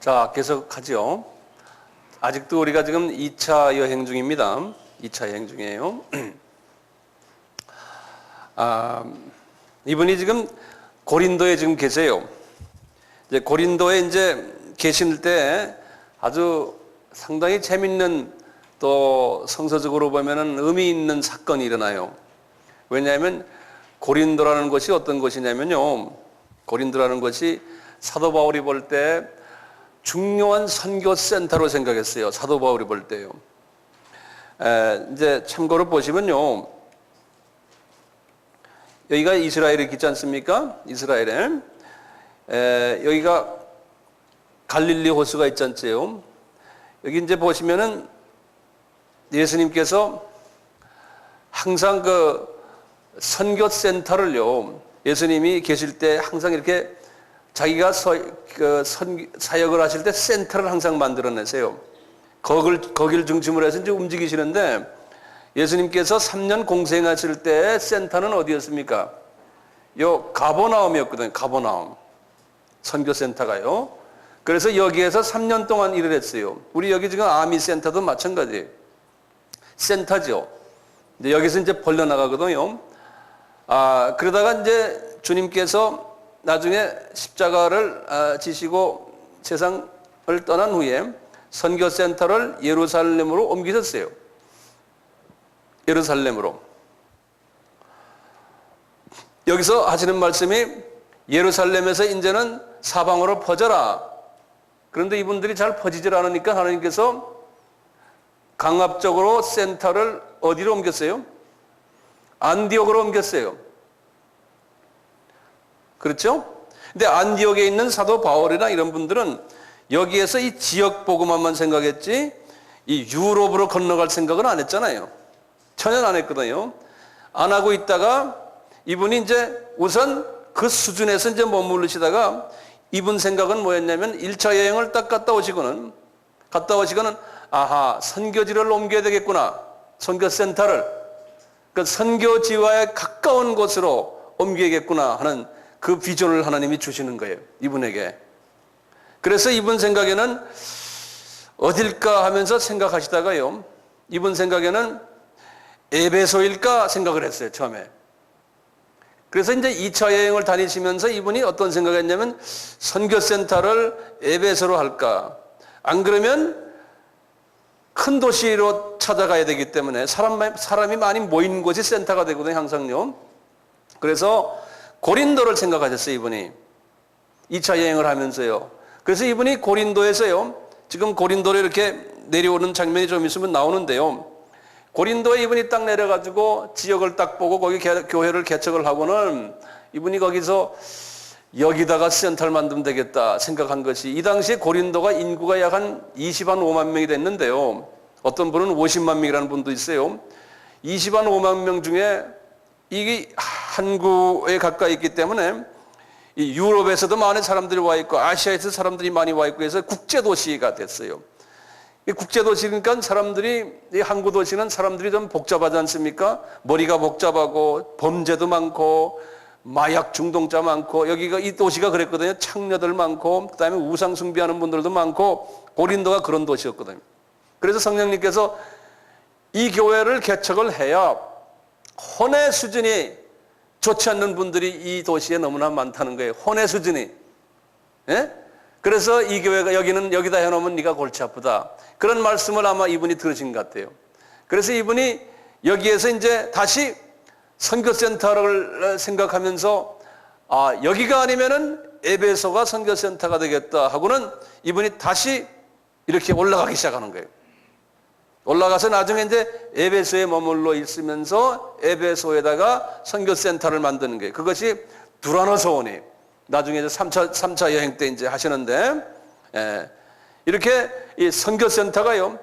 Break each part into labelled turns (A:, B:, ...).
A: 자, 계속하죠. 아직도 우리가 지금 2차 여행 중입니다. 2차 여행 중이에요. 이분이 지금 고린도에 지금 계세요. 이제 고린도에 이제 계실 때 아주 상당히 재밌는 또 성서적으로 보면은 의미 있는 사건이 일어나요. 왜냐하면 고린도라는 곳이 어떤 곳이냐면요. 고린도라는 곳이 사도 바울이 볼 때 중요한 선교 센터로 생각했어요. 사도 바울이 볼 때요. 이제 참고로 보시면요. 여기가 이스라엘이 있지 않습니까? 이스라엘에. 여기가 갈릴리 호수가 있지 않죠? 여기 이제 보시면은 예수님께서 항상 그 선교 센터를요. 예수님이 계실 때 항상 이렇게 자기가 사역을 하실 때 센터를 항상 만들어내세요. 거길 중심으로 해서 이제 움직이시는데 예수님께서 3년 공생하실 때 센터는 어디였습니까? 요 가버나움이었거든요. 가버나움. 선교센터가요. 그래서 여기에서 3년 동안 일을 했어요. 우리 여기 지금 아미센터도 마찬가지예요. 센터죠. 이제 여기서 이제 벌려나가거든요. 그러다가 이제 주님께서 나중에 십자가를 지시고 세상을 떠난 후에 선교센터를 예루살렘으로 옮기셨어요. 예루살렘으로. 여기서 하시는 말씀이 예루살렘에서 이제는 사방으로 퍼져라. 그런데 이분들이 잘 퍼지질 않으니까 하나님께서 강압적으로 센터를 어디로 옮겼어요? 안디옥으로 옮겼어요. 그렇죠? 근데 안디옥에 있는 사도 바울이나 이런 분들은 여기에서 이 지역 복음화만 생각했지 이 유럽으로 건너갈 생각은 안 했잖아요. 전혀 안 했거든요. 안 하고 있다가 이분이 이제 우선 그 수준에서 이제 머무르시다가 이분 생각은 뭐였냐면 1차 여행을 딱 갔다 오시고는 아하, 선교지를 옮겨야 되겠구나. 선교센터를. 그 선교지와에 가까운 곳으로 옮겨야겠구나 하는 그 비전을 하나님이 주시는 거예요. 이분에게. 그래서 이분 생각에는 어딜까 하면서 생각하시다가요. 이분 생각에는 에베소일까 생각을 했어요. 처음에. 그래서 이제 2차 여행을 다니시면서 이분이 어떤 생각을 했냐면 선교센터를 에베소로 할까. 안 그러면 큰 도시로 찾아가야 되기 때문에 사람이 많이 모인 곳이 센터가 되거든요. 항상요. 그래서 고린도를 생각하셨어요. 이분이. 2차 여행을 하면서요. 그래서 이분이 고린도에서요. 지금 고린도로 이렇게 내려오는 장면이 좀 있으면 나오는데요. 고린도에 이분이 딱 내려가지고 지역을 딱 보고 거기 교회를 개척을 하고는 이분이 거기서 여기다가 센터를 만들면 되겠다 생각한 것이 이 당시에 고린도가 인구가 약 한 20만 5만 명이 됐는데요. 어떤 분은 50만 명이라는 분도 있어요. 20만 5만 명 중에 이게 한국에 가까이 있기 때문에 이 유럽에서도 많은 사람들이 와 있고 아시아에서 사람들이 많이 와 있고 해서 국제도시가 됐어요. 이 국제도시니까 사람들이 이 항구 도시는 사람들이 좀 복잡하지 않습니까? 머리가 복잡하고 범죄도 많고 마약 중독자 많고 여기가 이 도시가 그랬거든요. 창녀들 많고 그다음에 우상 숭배하는 분들도 많고 고린도가 그런 도시였거든요. 그래서 성령님께서 이 교회를 개척을 해야 혼의 수준이 좋지 않는 분들이 이 도시에 너무나 많다는 거예요. 혼의 수준이. 예? 그래서 이 교회가 여기다 해놓으면 네가 골치 아프다. 그런 말씀을 아마 이분이 들으신 것 같아요. 그래서 이분이 여기에서 이제 다시 선교센터를 생각하면서 여기가 아니면은 에베소가 선교센터가 되겠다 하고는 이분이 다시 이렇게 올라가기 시작하는 거예요. 올라가서 나중에 이제 에베소에 머물러 있으면서 에베소에다가 선교센터를 만드는 거예요. 그것이 두라노 소원이 나중에 이제 3차 여행 때 이제 하시는데, 이렇게 이 선교센터가요,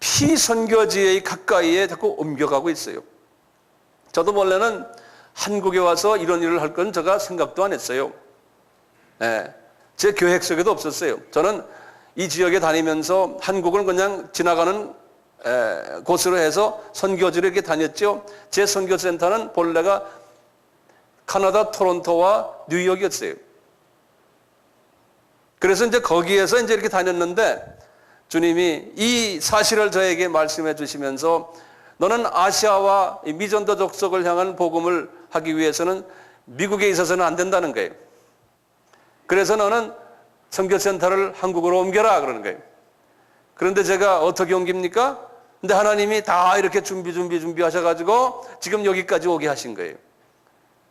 A: 피선교지에 가까이에 자꾸 옮겨가고 있어요. 저도 원래는 한국에 와서 이런 일을 할 건 제가 생각도 안 했어요. 제 계획 속에도 없었어요. 저는 이 지역에 다니면서 한국을 그냥 지나가는 곳으로 해서 선교지를 이렇게 다녔죠. 제 선교센터는 본래가 카나다 토론토와 뉴욕이었어요. 그래서 이제 거기에서 이제 이렇게 다녔는데 주님이 이 사실을 저에게 말씀해 주시면서 너는 아시아와 미전도 족속을 향한 복음을 하기 위해서는 미국에 있어서는 안 된다는 거예요. 그래서 너는 선교센터를 한국으로 옮겨라 그러는 거예요. 그런데 제가 어떻게 옮깁니까? 근데 하나님이 다 이렇게 준비하셔가지고 지금 여기까지 오게 하신 거예요.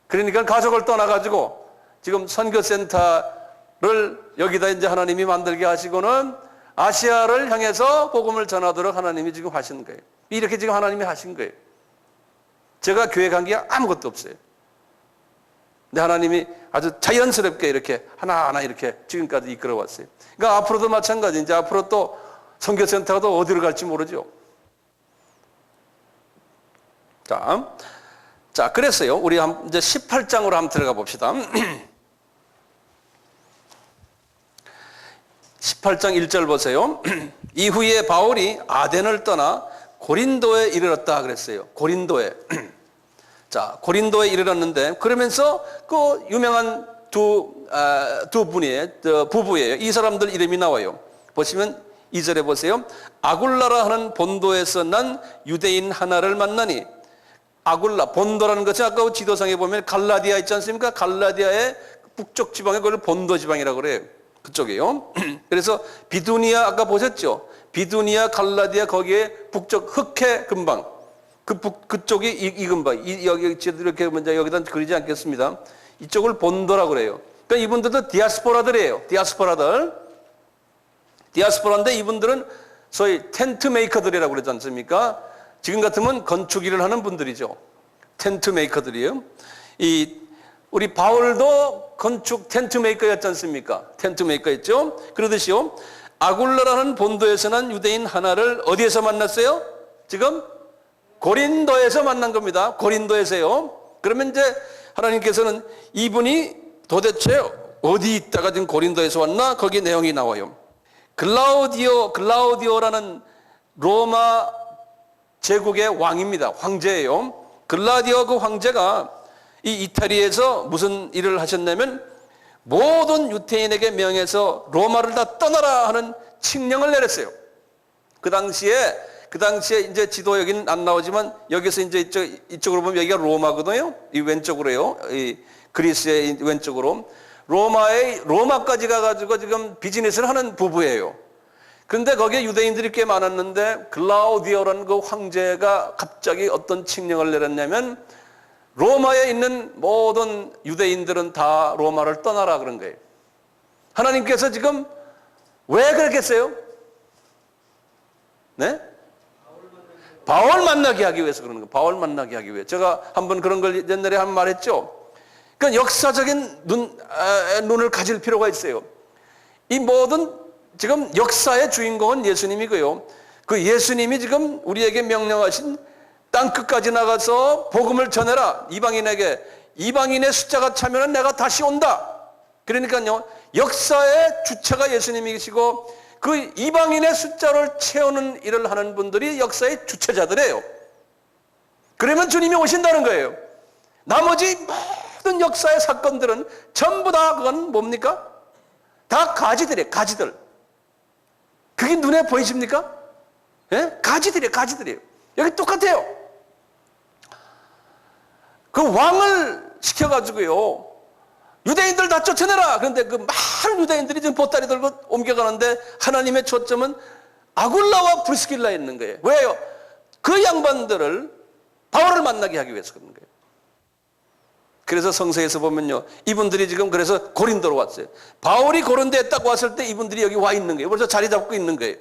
A: 그러니까 가족을 떠나가지고 지금 선교센터를 여기다 이제 하나님이 만들게 하시고는 아시아를 향해서 복음을 전하도록 하나님이 지금 하신 거예요. 이렇게 지금 하나님이 하신 거예요. 제가 교회 간 게 아무것도 없어요. 근데 하나님이 아주 자연스럽게 이렇게 하나하나 이렇게 지금까지 이끌어 왔어요. 그러니까 앞으로도 마찬가지. 이제 앞으로 또 선교센터가 또 어디로 갈지 모르죠. 자, 그랬어요. 우리 이제 18장으로 한번 들어가 봅시다. 18장 1절 보세요. 이후에 바울이 아덴을 떠나 고린도에 이르렀다 그랬어요. 고린도에. 자, 고린도에 이르렀는데 그러면서 그 유명한 두 분의 부부예요. 이 사람들 이름이 나와요. 보시면 2절에 보세요. 아굴라라 하는 본도에서 난 유대인 하나를 만나니, 아굴라, 본도라는 것은 아까 지도상에 보면 갈라디아 있지 않습니까? 갈라디아의 북쪽 지방에 그걸 본도 지방이라고 그래요. 그쪽이에요. 그래서 비두니아 아까 보셨죠? 비두니아, 갈라디아 거기에 북쪽 흑해 근방, 그쪽이 이 근방, 여기 이렇게 먼저 여기다 그리지 않겠습니다. 이쪽을 본도라고 그래요. 그러니까 이분들도 디아스포라들이에요. 디아스포라인데 이분들은 소위 텐트 메이커들이라고 그러지 않습니까? 지금 같으면 건축 일을 하는 분들이죠. 텐트 메이커들이에요. 우리 바울도 건축 텐트 메이커였지 않습니까? 텐트 메이커였죠. 그러듯이요. 아굴라라는 본도에서 난 유대인 하나를 어디에서 만났어요? 지금 고린도에서 만난 겁니다. 고린도에서요. 그러면 이제 하나님께서는 이분이 도대체 어디 있다가 지금 고린도에서 왔나? 거기 내용이 나와요. 글라우디오라는 로마 제국의 왕입니다. 황제예요. 글라우디오 그 황제가 이 이탈리아에서 무슨 일을 하셨냐면 모든 유태인에게 명해서 로마를 다 떠나라 하는 칙령을 내렸어요. 그 당시에 이제 지도 여기는 안 나오지만 여기서 이제 이쪽으로 보면 여기가 로마거든요. 이 왼쪽으로요. 이 그리스의 왼쪽으로. 로마까지 가가지고 지금 비즈니스를 하는 부부예요. 그런데 거기에 유대인들이 꽤 많았는데 글라우디오라는 그 황제가 갑자기 어떤 칙령을 내렸냐면 로마에 있는 모든 유대인들은 다 로마를 떠나라 그런 거예요. 하나님께서 지금 왜 그랬겠어요? 네? 바울 만나게 하기 위해서 그러는 거예요. 바울 만나게 하기 위해. 제가 한번 그런 걸 옛날에 한 번 말했죠. 그러니까 역사적인 눈을 가질 필요가 있어요. 이 모든 지금 역사의 주인공은 예수님이고요. 그 예수님이 지금 우리에게 명령하신 땅 끝까지 나가서 복음을 전해라. 이방인에게. 이방인의 숫자가 차면은 내가 다시 온다. 그러니까요. 역사의 주체가 예수님이시고 그 이방인의 숫자를 채우는 일을 하는 분들이 역사의 주체자들이에요. 그러면 주님이 오신다는 거예요. 나머지 모든 역사의 사건들은 전부 다 그건 뭡니까? 다 가지들이에요. 가지들. 그게 눈에 보이십니까? 예? 가지들이에요. 여기 똑같아요. 그 왕을 시켜가지고요. 유대인들 다 쫓아내라. 그런데 그 많은 유대인들이 지금 보따리 들고 옮겨가는데 하나님의 초점은 아굴라와 브리스길라에 있는 거예요. 왜요? 그 양반들을 바울을 만나게 하기 위해서 그런 거예요. 그래서 성서에서 보면요. 이분들이 지금 그래서 고린도로 왔어요. 바울이 고린도에 딱 왔을 때 이분들이 여기 와 있는 거예요. 벌써 자리 잡고 있는 거예요.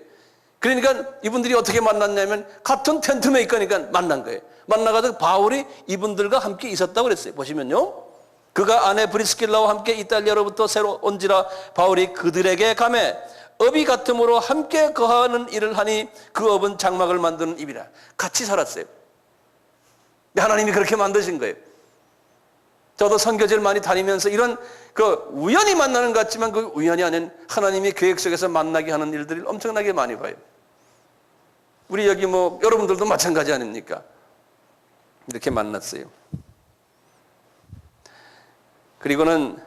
A: 그러니까 이분들이 어떻게 만났냐면 같은 텐트 메이커니까 만난 거예요. 만나가지고 바울이 이분들과 함께 있었다고 그랬어요. 보시면요. 그가 아내 브리스길라와 함께 이탈리아로부터 새로 온지라 바울이 그들에게 가매 업이 같음으로 함께 거하는 일을 하니 그 업은 장막을 만드는 입이라. 같이 살았어요. 하나님이 그렇게 만드신 거예요. 저도 선교지를 많이 다니면서 이런 그 우연히 만나는 것 같지만 그 우연이 아닌 하나님이 계획 속에서 만나게 하는 일들을 엄청나게 많이 봐요. 우리 여기 뭐 여러분들도 마찬가지 아닙니까? 이렇게 만났어요. 그리고는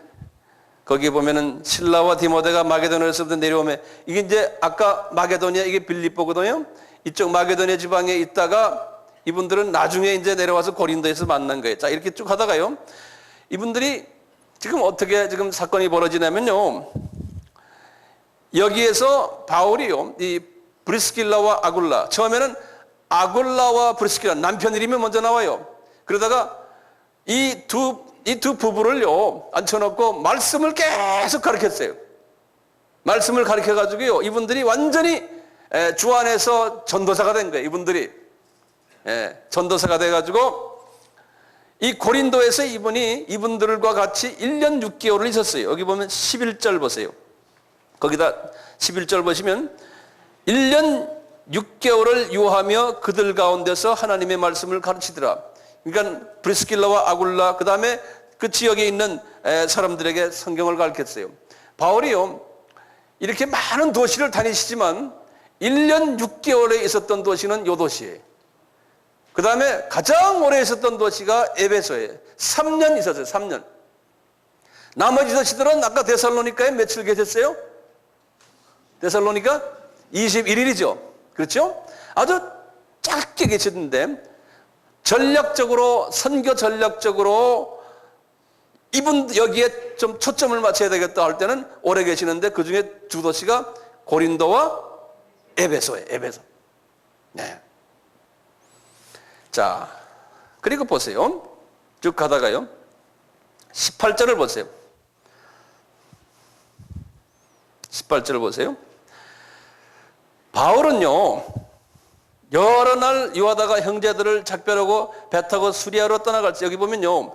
A: 거기 보면은 실라와 디모데가 마게도니아에서부터 내려오면 이게 이제 아까 마게도니아 이게 빌립보거든요. 이쪽 마게도니아 지방에 있다가 이분들은 나중에 이제 내려와서 고린도에서 만난 거예요. 자, 이렇게 쭉 하다가요. 이분들이 지금 어떻게 지금 사건이 벌어지냐면요. 여기에서 바울이요. 이 브리스길라와 아굴라. 처음에는 아굴라와 브리스길라 남편 이름이 먼저 나와요. 그러다가 이 두 부부를요. 앉혀놓고 말씀을 계속 가르쳤어요. 말씀을 가르쳐가지고요. 이분들이 완전히 주 안에서 전도사가 된 거예요. 전도사가 돼가지고 이 고린도에서 이분들과 같이 1년 6개월을 있었어요. 여기 보면 11절 보세요. 거기다 11절 보시면 1년 6개월을 유하며 그들 가운데서 하나님의 말씀을 가르치더라. 그러니까 브리스길라와 아굴라 그 다음에 그 지역에 있는 사람들에게 성경을 가르쳤어요. 바울이요. 이렇게 많은 도시를 다니시지만 1년 6개월에 있었던 도시는 요 도시예요. 그 다음에 가장 오래 있었던 도시가 에베소예요. 3년 있었어요. 3년. 나머지 도시들은 아까 데살로니카에 며칠 계셨어요? 데살로니카 21일이죠. 그렇죠? 아주 짧게 계셨는데 전략적으로 선교 전략적으로 이분 여기에 좀 초점을 맞춰야 되겠다 할 때는 오래 계시는데 그 중에 주 도시가 고린도와 에베소예요. 에베소. 네. 자, 그리고 보세요. 쭉 가다가요. 18절을 보세요. 18절을 보세요. 바울은요. 여러 날 유하다가 형제들을 작별하고 배 타고 수리아로 떠나갈 때 여기 보면요.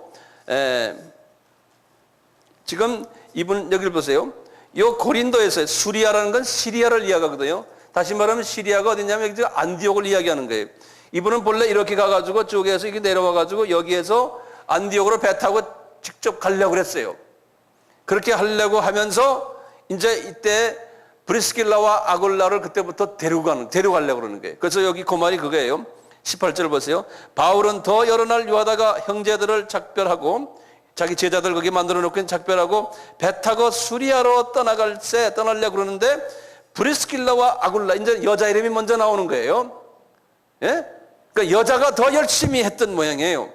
A: 지금 이분 여기를 보세요. 이 고린도에서 수리아라는 건 시리아를 이야기하거든요. 다시 말하면 시리아가 어디냐면 여기 안디옥을 이야기하는 거예요. 이분은 본래 이렇게 가가지고 쪽에서 이렇게 내려와가지고 여기에서 안디옥으로 배 타고 직접 가려고 그랬어요. 그렇게 하려고 하면서 이제 이때 브리스길라와 아굴라를 그때부터 데려가려고 그러는 거예요. 그래서 여기 그 말이 그거예요. 18절 보세요. 바울은 더 여러 날 유하다가 형제들을 작별하고 자기 제자들 거기 만들어 놓고 작별하고 배 타고 수리아로 떠나려고 그러는데 브리스길라와 아굴라 이제 여자 이름이 먼저 나오는 거예요. 예? 그러니까 여자가 더 열심히 했던 모양이에요.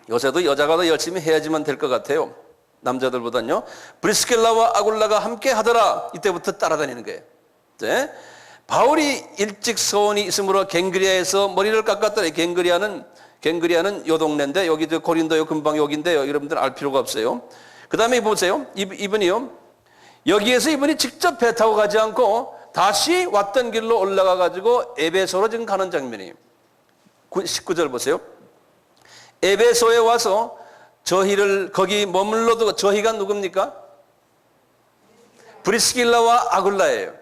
A: 요새도 여자가 더 열심히 해야지만 될 것 같아요. 남자들보단요. 브리스길라와 아굴라가 함께 하더라. 이때부터 따라다니는 거예요. 네? 바울이 일찍 소원이 있으므로 갱그리아에서 머리를 깎았더라. 갱그리아는 요 동네인데 여기도 고린도요 금방 여기인데요. 여러분들 알 필요가 없어요. 그 다음에 보세요. 이분이요. 여기에서 이분이 직접 배 타고 가지 않고 다시 왔던 길로 올라가 가지고 에베소로 지금 가는 장면이에요. 19절 보세요. 에베소에 와서 저희를 거기 머물러 두고 저희가 누굽니까? 브리스길라와 아굴라예요.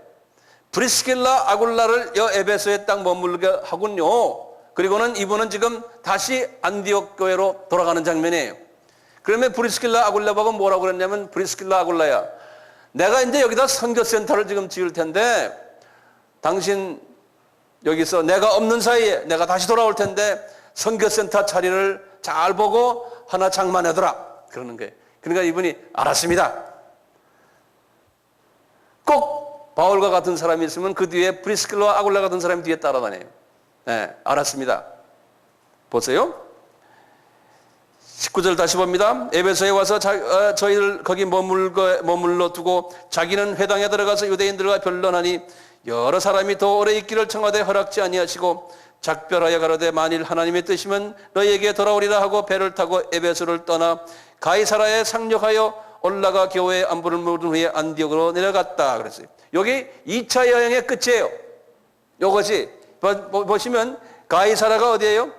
A: 브리스길라 아굴라를 에베소에 딱 머물게 하군요. 그리고는 이분은 지금 다시 안디옥 교회로 돌아가는 장면이에요. 그러면 브리스길라 아굴라하고 뭐라고 그랬냐면 브리스길라 아굴라야. 내가 이제 여기다 선교센터를 지금 지을 텐데 당신 여기서 내가 없는 사이에 내가 다시 돌아올 텐데 선교센터 자리를 잘 보고 하나 장만하더라. 그러는 거예요. 그러니까 이분이 알았습니다. 꼭 바울과 같은 사람이 있으면 그 뒤에 브리스길라와 아굴라 같은 사람이 뒤에 따라다녀요. 네, 알았습니다. 보세요. 19절 다시 봅니다. 에베소에 와서 저희를 거기 머물러 두고 자기는 회당에 들어가서 유대인들과 변론하니 여러 사람이 더 오래 있기를 청하되 허락지 아니하시고 작별하여 가로되 만일 하나님의 뜻이면 너희에게 돌아오리라 하고 배를 타고 에베소를 떠나 가이사라에 상륙하여 올라가 교회의 안부를 물은 후에 안디옥으로 내려갔다 그랬어요. 여기 2차 여행의 끝이에요. 이것이 보시면 가이사라가 어디예요?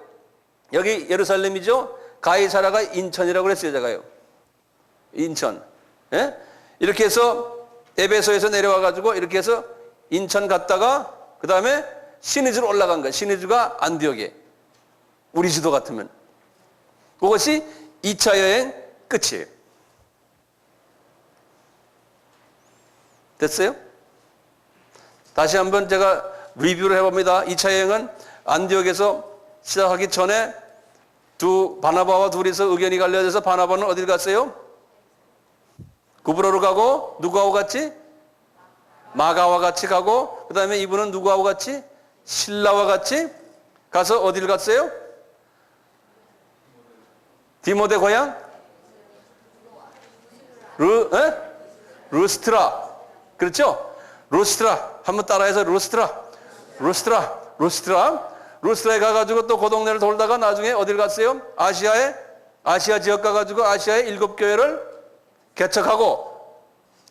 A: 여기 예루살렘이죠. 가이사라가 인천이라고 그랬어요. 제가요. 인천. 예? 이렇게 해서 에베소에서 내려와 가지고 이렇게 해서 인천 갔다가 그 다음에 시니즈로 올라간 거예요. 시니즈가 안디옥에. 우리 지도 같으면. 그것이 2차 여행 끝이에요. 됐어요? 다시 한번 제가 리뷰를 해봅니다. 2차 여행은 안디옥에서 시작하기 전에 바나바와 둘이서 의견이 갈려져서 바나바는 어딜 갔어요? 구브로로 가고 누구하고 같이? 마가와 같이 가고 그 다음에 이분은 누구하고 같이? 신라와 같이 가서 어디를 갔어요? 디모데 고향? 루스트라. 그렇죠? 루스트라. 한번 따라해서 루스트라에 가가지고 또 그 동네를 돌다가 나중에 어딜 갔어요? 아시아 지역 가가지고 아시아의 7교회를 개척하고,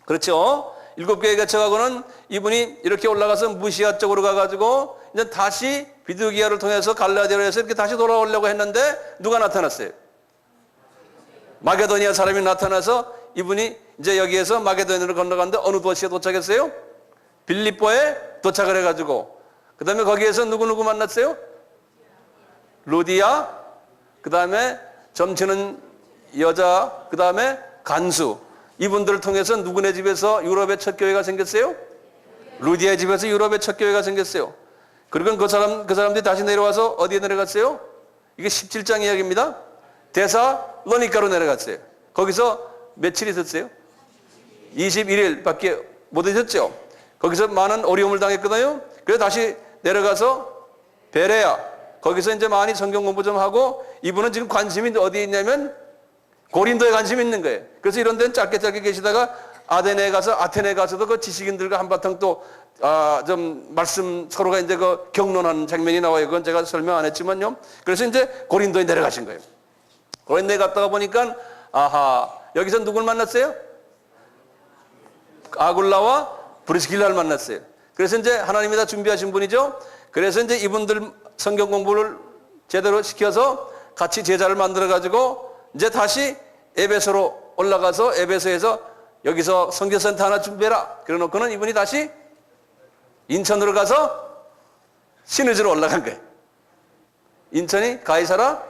A: 그렇죠? 7교회 개척하고는 이분이 이렇게 올라가서 무시아 쪽으로 가가지고 이제 다시 비두기아를 통해서 갈라디아로 해서 이렇게 다시 돌아오려고 했는데 누가 나타났어요? 마게도니아 사람이 나타나서 이분이 이제 여기에서 마게도니아를 건너갔는데 어느 도시에 도착했어요? 빌립보에 도착을 해가지고 그 다음에 거기에서 누구 만났어요? 루디아, 그 다음에 점치는 여자, 그 다음에 간수, 이분들을 통해서 누구네 집에서 유럽의 첫 교회가 생겼어요? 루디아의 집에서 유럽의 첫 교회가 생겼어요. 그리고 그 사람들이 다시 내려와서 어디에 내려갔어요? 이게 17장 이야기입니다. 데살로니가로 내려갔어요. 거기서 며칠 있었어요? 21일밖에 못 있었죠. 거기서 많은 어려움을 당했거든요. 그래서 다시 내려가서 베레아, 거기서 이제 많이 성경 공부 좀 하고, 이분은 지금 관심이 어디에 있냐면 고린도에 관심이 있는 거예요. 그래서 이런 데는 짧게 계시다가 아테네에 가서도 그 지식인들과 한바탕 또 좀 말씀 서로가 이제 그 격론하는 장면이 나와요. 그건 제가 설명 안 했지만요. 그래서 이제 고린도에 내려가신 거예요. 고린도에 갔다가 보니까 여기서 누굴 만났어요? 아굴라와 브리스길라를 만났어요. 그래서 이제 하나님이 다 준비하신 분이죠. 그래서 이제 이분들 성경 공부를 제대로 시켜서 같이 제자를 만들어 가지고 이제 다시 에베소로 올라가서 에베소에서 여기서 선교센터 하나 준비해라. 그래 놓고는 이분이 다시 인천으로 가서 시느지로 올라간 거예요. 인천이 가이사라,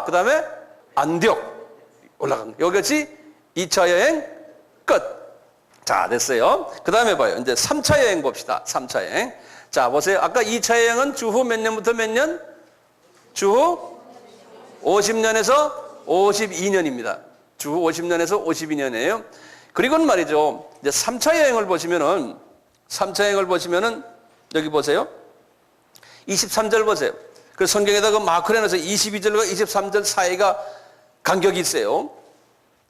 A: 그 다음에 안디옥 올라간 거예요. 여기까지 2차 여행 끝. 자, 됐어요. 그 다음에 봐요. 이제 3차 여행 봅시다. 3차 여행. 자, 보세요. 아까 2차 여행은 주후 몇 년부터 몇 년? 주후 50년에서 52년입니다. 주후 50년에서 52년이에요. 그리고는 말이죠. 이제 3차 여행을 보시면은 여기 보세요. 23절 보세요. 그 성경에다가 마크를 해놔서 22절과 23절 사이가 간격이 있어요.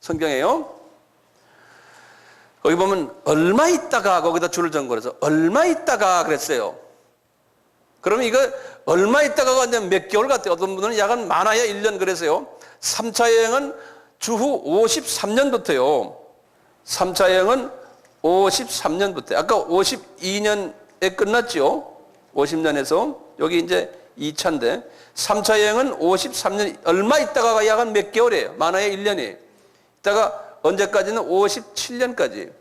A: 성경에요. 거기 보면 얼마 있다가 거기다 줄을 정거해서 얼마 있다가 그랬어요. 그러면 이거 얼마 있다가가 이제 몇 개월 같아요. 어떤 분들은 약간 많아야 1년 그래서요. 3차 여행은 주후 53년부터요. 3차 여행은 53년부터. 아까 52년에 끝났죠. 50년에서. 여기 이제 2차인데 3차 여행은 53년, 얼마 있다가가 약 한 몇 개월이에요. 많아야 1년이에요. 이따가 언제까지는 57년까지.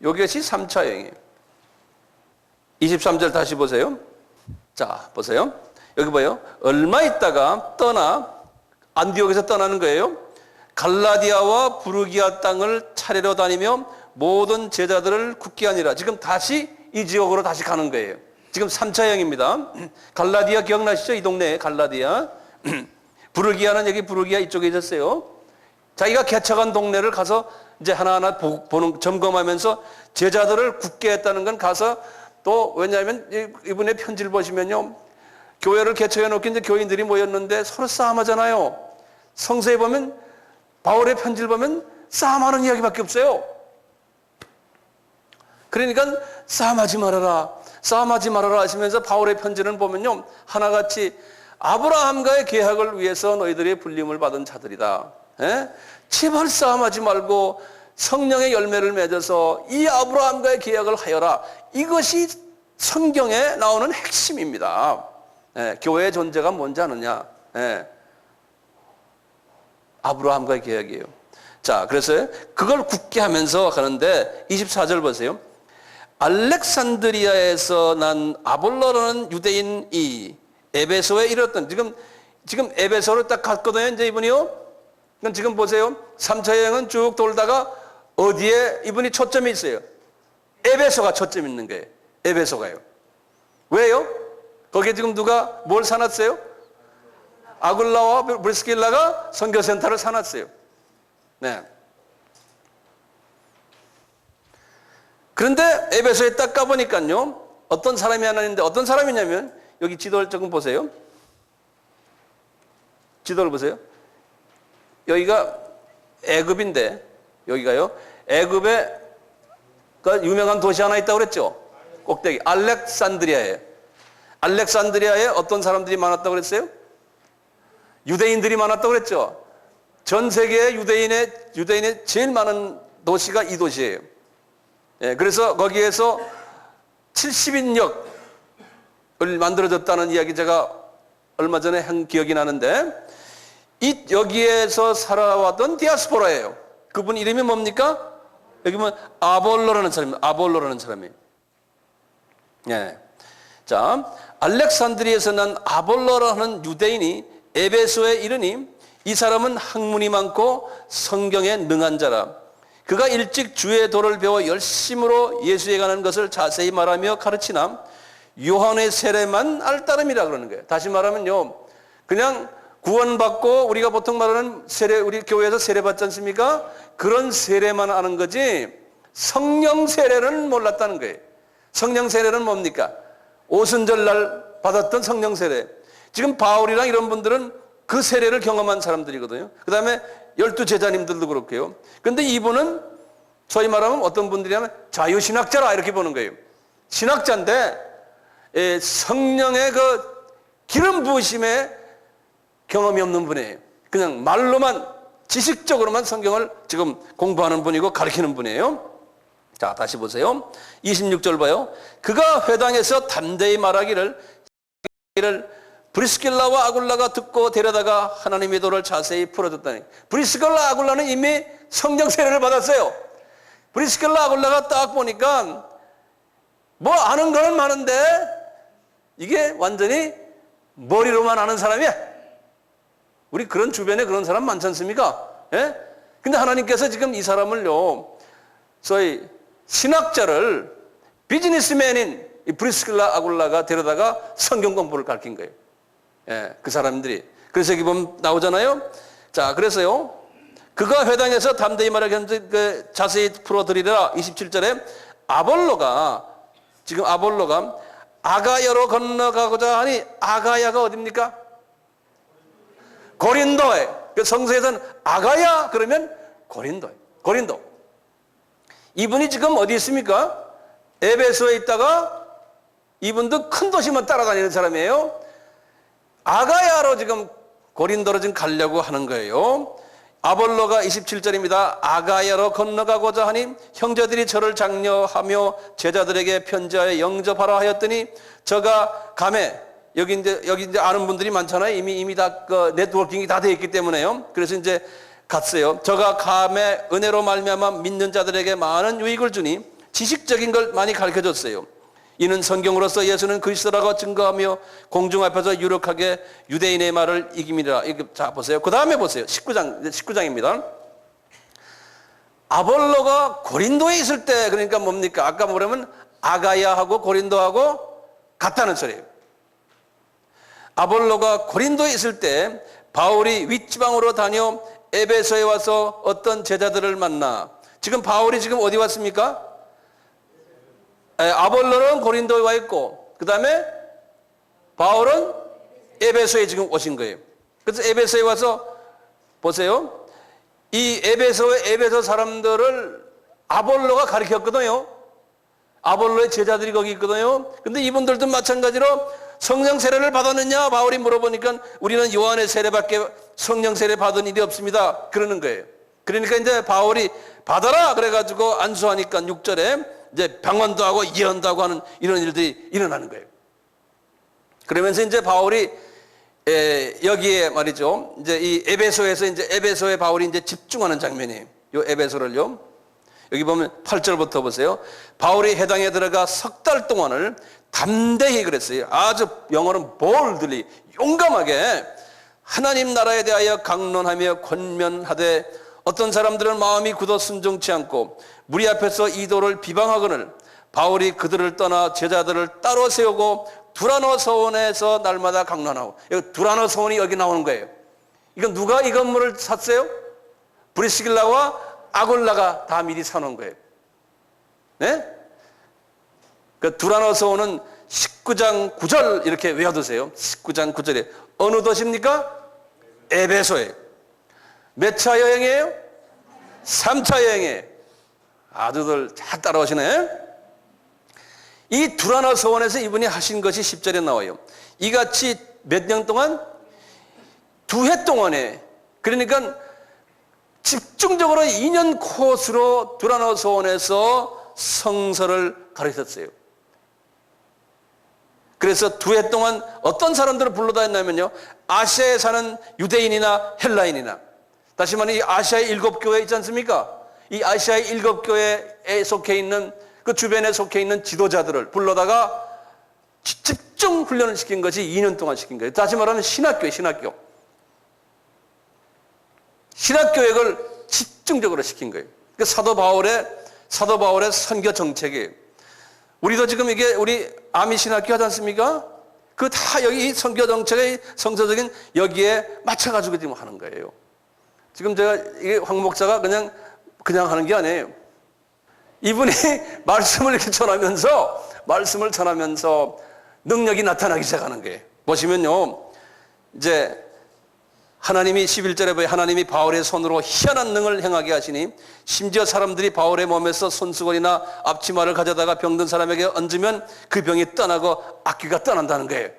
A: 이것이 3차 여행이에요. 23절 다시 보세요. 자, 보세요. 여기 봐요. 얼마 있다가 안디옥에서 떠나는 거예요. 갈라디아와 부르기아 땅을 차례로 다니며 모든 제자들을 굳게 하니라. 지금 다시 이 지역으로 다시 가는 거예요. 지금 3차 여행입니다. 갈라디아 기억나시죠? 이 동네에 갈라디아. 부르기아는 여기 부르기아 이쪽에 있었어요. 자기가 개척한 동네를 가서 이제 하나하나 점검하면서 제자들을 굳게 했다는 건 가서 또 왜냐하면 이분의 편지를 보시면요. 교회를 개척해 놓고 이제 교인들이 모였는데 서로 싸움하잖아요. 성서에 보면 바울의 편지를 보면 싸움하는 이야기밖에 없어요. 그러니까 싸움하지 말아라 하시면서 바울의 편지를 보면요. 하나같이 아브라함과의 계약을 위해서 너희들이 불림을 받은 자들이다. 제발 싸움하지 말고 성령의 열매를 맺어서 이 아브라함과의 계약을 하여라. 이것이 성경에 나오는 핵심입니다. 교회의 존재가 뭔지 아느냐? 아브라함과의 계약이에요. 자, 그래서 그걸 굳게 하면서 가는데 24절 보세요. 알렉산드리아에서 난 아볼로라는 유대인이 에베소에 이르렀던, 지금 에베소를 딱 갔거든요. 이제 이분이요. 그럼 지금 보세요. 3차 여행은 쭉 돌다가 어디에 이분이 초점이 있어요? 에베소가 초점이 있는 거예요. 에베소가요. 왜요? 거기에 지금 누가 뭘 사놨어요? 아굴라와 브리스길라가 선교센터를 사놨어요. 네. 그런데 에베소에 딱 가보니까요, 어떤 사람이 하나 있는데 어떤 사람이냐면, 여기 지도를 조금 보세요. 지도를 보세요. 여기가 애굽인데, 여기가요, 애굽에 유명한 도시 하나 있다고 그랬죠? 꼭대기. 알렉산드리아에. 알렉산드리아에 어떤 사람들이 많았다고 그랬어요? 유대인들이 많았다고 그랬죠? 전 세계에 유대인의 제일 많은 도시가 이 도시예요. 예, 그래서 거기에서 70인역을 만들어졌다는 이야기 제가 얼마 전에 한 기억이 나는데, 여기에서 살아왔던 디아스포라예요. 그분 이름이 뭡니까? 여기 보면 아볼로라는 사람이에요. 아볼로라는 사람이에요. 예. 자, 알렉산드리아에서 난 아볼로라는 유대인이 에베소에 이르니 이 사람은 학문이 많고 성경에 능한 자라. 그가 일찍 주의 도를 배워 열심으로 예수에 관한 것을 자세히 말하며 가르치나 요한의 세례만 알 따름이라 그러는 거예요. 다시 말하면요, 그냥 구원받고 우리가 보통 말하는 세례, 우리 교회에서 세례 받지 않습니까? 그런 세례만 아는 거지 성령 세례는 몰랐다는 거예요. 성령 세례는 뭡니까? 오순절 날 받았던 성령 세례. 지금 바울이랑 이런 분들은 그 세례를 경험한 사람들이거든요. 그 다음에 12 제자님들도 그렇고요. 근데 이분은 소위 말하면 어떤 분들이냐면 자유신학자라 이렇게 보는 거예요. 신학자인데 성령의 그 기름 부으심에 경험이 없는 분이에요. 그냥 말로만, 지식적으로만 성경을 지금 공부하는 분이고 가르치는 분이에요. 자, 다시 보세요. 26절 봐요. 그가 회당에서 담대히 말하기를 브리스길라와 아굴라가 듣고 데려다가 하나님의 도를 자세히 풀어줬다니. 브리스길라 아굴라는 이미 성령 세례를 받았어요. 브리스길라 아굴라가 딱 보니까 뭐 아는 거는 많은데 이게 완전히 머리로만 아는 사람이야. 우리 그런 주변에 그런 사람 많지 않습니까? 예? 근데 하나님께서 지금 이 사람을요, 소위 신학자를 비즈니스맨인 이 브리스길라 아굴라가 데려다가 성경 공부를 가르친 거예요. 예, 그 사람들이. 그래서 여기 보면 나오잖아요. 자, 그래서요, 그가 회당에서 담대히 말하기 자세히 풀어드리라. 27절에 지금 아볼로가 아가야로 건너가고자 하니, 아가야가 어딥니까? 고린도에. 성서에서는 아가야 그러면 고린도에. 고린도. 이분이 지금 어디 있습니까? 에베소에 있다가 이분도 큰 도시만 따라다니는 사람이에요. 아가야로 지금 고린도로 지금 가려고 하는 거예요. 아볼로가 27절입니다. 아가야로 건너가고자 하니 형제들이 저를 장려하며 제자들에게 편지하여 영접하라 하였더니 저가 감에 여기 이제 아는 분들이 많잖아요. 이미 다 네트워킹이 다 되어 있기 때문에요. 그래서 이제 갔어요. 저가 감에 은혜로 말미암아 믿는 자들에게 많은 유익을 주니 지식적인 걸 많이 가르쳐 줬어요. 이는 성경으로서 예수는 그리스도라고 증거하며 공중 앞에서 유력하게 유대인의 말을 이깁니다. 자, 보세요. 그 다음에 보세요. 19장입니다. 아볼로가 고린도에 있을 때, 그러니까 뭡니까? 아까 뭐라면 아가야하고 고린도하고 같다는 소리예요. 아볼로가 고린도에 있을 때 바울이 윗지방으로 다녀 에베소에 와서 어떤 제자들을 만나. 지금 바울이 지금 어디 왔습니까? 아볼로는 고린도에 와 있고, 그 다음에 바울은 에베소에 지금 오신 거예요. 그래서 에베소에 와서 보세요. 이 에베소 사람들을 아볼로가 가르쳤거든요. 아볼로의 제자들이 거기 있거든요. 근데 이분들도 마찬가지로 성령 세례를 받았느냐? 바울이 물어보니까 우리는 요한의 세례밖에 성령 세례 받은 일이 없습니다. 그러는 거예요. 그러니까 이제 바울이 받아라! 그래가지고 안수하니까 6절에 이제 방언도 하고 예언도 하고 하는 이런 일들이 일어나는 거예요. 그러면서 이제 바울이 여기에 말이죠. 이제 이 에베소에서 이제 에베소에 바울이 이제 집중하는 장면이에요. 요 에베소를요. 여기 보면 8절부터 보세요. 바울이 해당에 들어가 석 달 동안을 담대히 그랬어요. 아주 영어는 boldly, 용감하게 하나님 나라에 대하여 강론하며 권면하되 어떤 사람들은 마음이 굳어 순종치 않고 무리 앞에서 이 도를 비방하거늘 바울이 그들을 떠나 제자들을 따로 세우고 두라노 서원에서 날마다 강론하고. 여기 두라노 서원이 여기 나오는 거예요. 이건 누가 이 건물을 샀어요? 브리스길라와 아굴라가 다 미리 사놓은 거예요. 네? 그 두란노서 오는 19장 9절 이렇게 외워두세요. 19장 9절에 어느 도시입니까? 에베소예요. 몇 차 여행이에요? 3차 여행이에요. 아주들 잘 따라오시네. 이 두란노서 원에서 이분이 하신 것이 10절에 나와요. 이같이 몇 년 동안? 2해 동안에, 그러니까 집중적으로 2년 코스로 두란노서 원에서 성서를 가르쳤어요. 그래서 2해 동안 어떤 사람들을 불러다녔냐면요, 아시아에 사는 유대인이나 헬라인이나, 다시 말하면 이 아시아의 7교회 있지 않습니까? 이 아시아의 7교회에 속해 있는, 그 주변에 속해 있는 지도자들을 불러다가 집중 훈련을 시킨 것이 2년 동안 시킨 거예요. 다시 말하면 신학교육을 집중적으로 시킨 거예요. 그 사도 바울의 선교 정책이에요. 우리도 지금 이게 우리 아미 신학교 하지 않습니까? 그 다 여기 이 선교 정책의 성서적인 여기에 맞춰가지고 지금 하는 거예요. 지금 제가 이게 황 목사가 그냥 하는 게 아니에요. 이분이 말씀을 이렇게 전하면서 능력이 나타나기 시작하는 거예요. 보시면요, 이제 하나님이 11절에 보여 하나님이 바울의 손으로 희한한 능을 행하게 하시니 심지어 사람들이 바울의 몸에서 손수건이나 앞치마를 가져다가 병든 사람에게 얹으면 그 병이 떠나고 악귀가 떠난다는 거예요.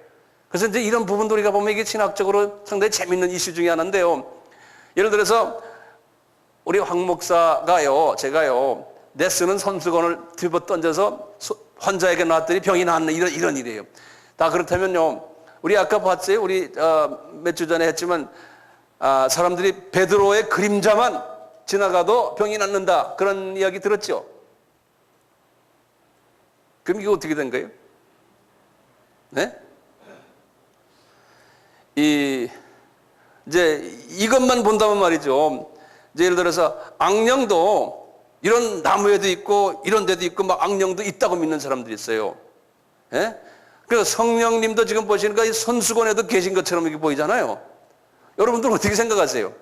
A: 그래서 이제 이런 부분도 우리가 보면 이게 신학적으로 상당히 재밌는 이슈 중에 하나인데요. 예를 들어서 우리 황 목사가요, 제가요, 내 쓰는 손수건을 뒤집어 던져서 환자에게 놨더니 병이 낫는 이런 일이에요. 다 그렇다면요, 우리 아까 봤어요. 우리 몇 주 전에 했지만 사람들이 베드로의 그림자만 지나가도 병이 낫는다, 그런 이야기 들었죠? 그럼 이거 어떻게 된 거예요? 네? 이제 이것만 본다면 말이죠. 이제 예를 들어서 악령도 이런 나무에도 있고 이런 데도 있고 막 악령도 있다고 믿는 사람들이 있어요. 예? 그래서 성령님도 지금 보시니까 이 손수건에도 계신 것처럼 이렇게 보이잖아요. 여러분들 어떻게 생각하세요?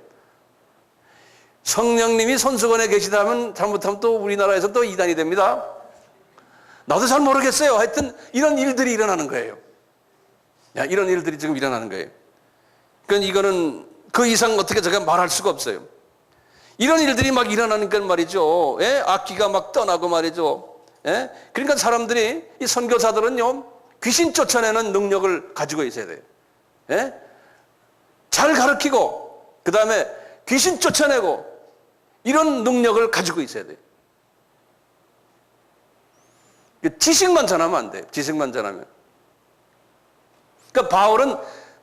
A: 성령님이 손수건에 계시다면 잘못하면 또 우리나라에서 또 이단이 됩니다. 나도 잘 모르겠어요. 하여튼 이런 일들이 일어나는 거예요. 이런 일들이 지금 일어나는 거예요. 그러니까 이거는 그 이상 어떻게 제가 말할 수가 없어요. 이런 일들이 막 일어나니까 말이죠. 예? 악기가 막 떠나고 말이죠. 예? 그러니까 사람들이, 이 선교사들은요, 귀신 쫓아내는 능력을 가지고 있어야 돼요. 예? 잘 가르치고, 그 다음에 귀신 쫓아내고, 이런 능력을 가지고 있어야 돼요. 지식만 전하면 안 돼요. 지식만 전하면. 그러니까 바울은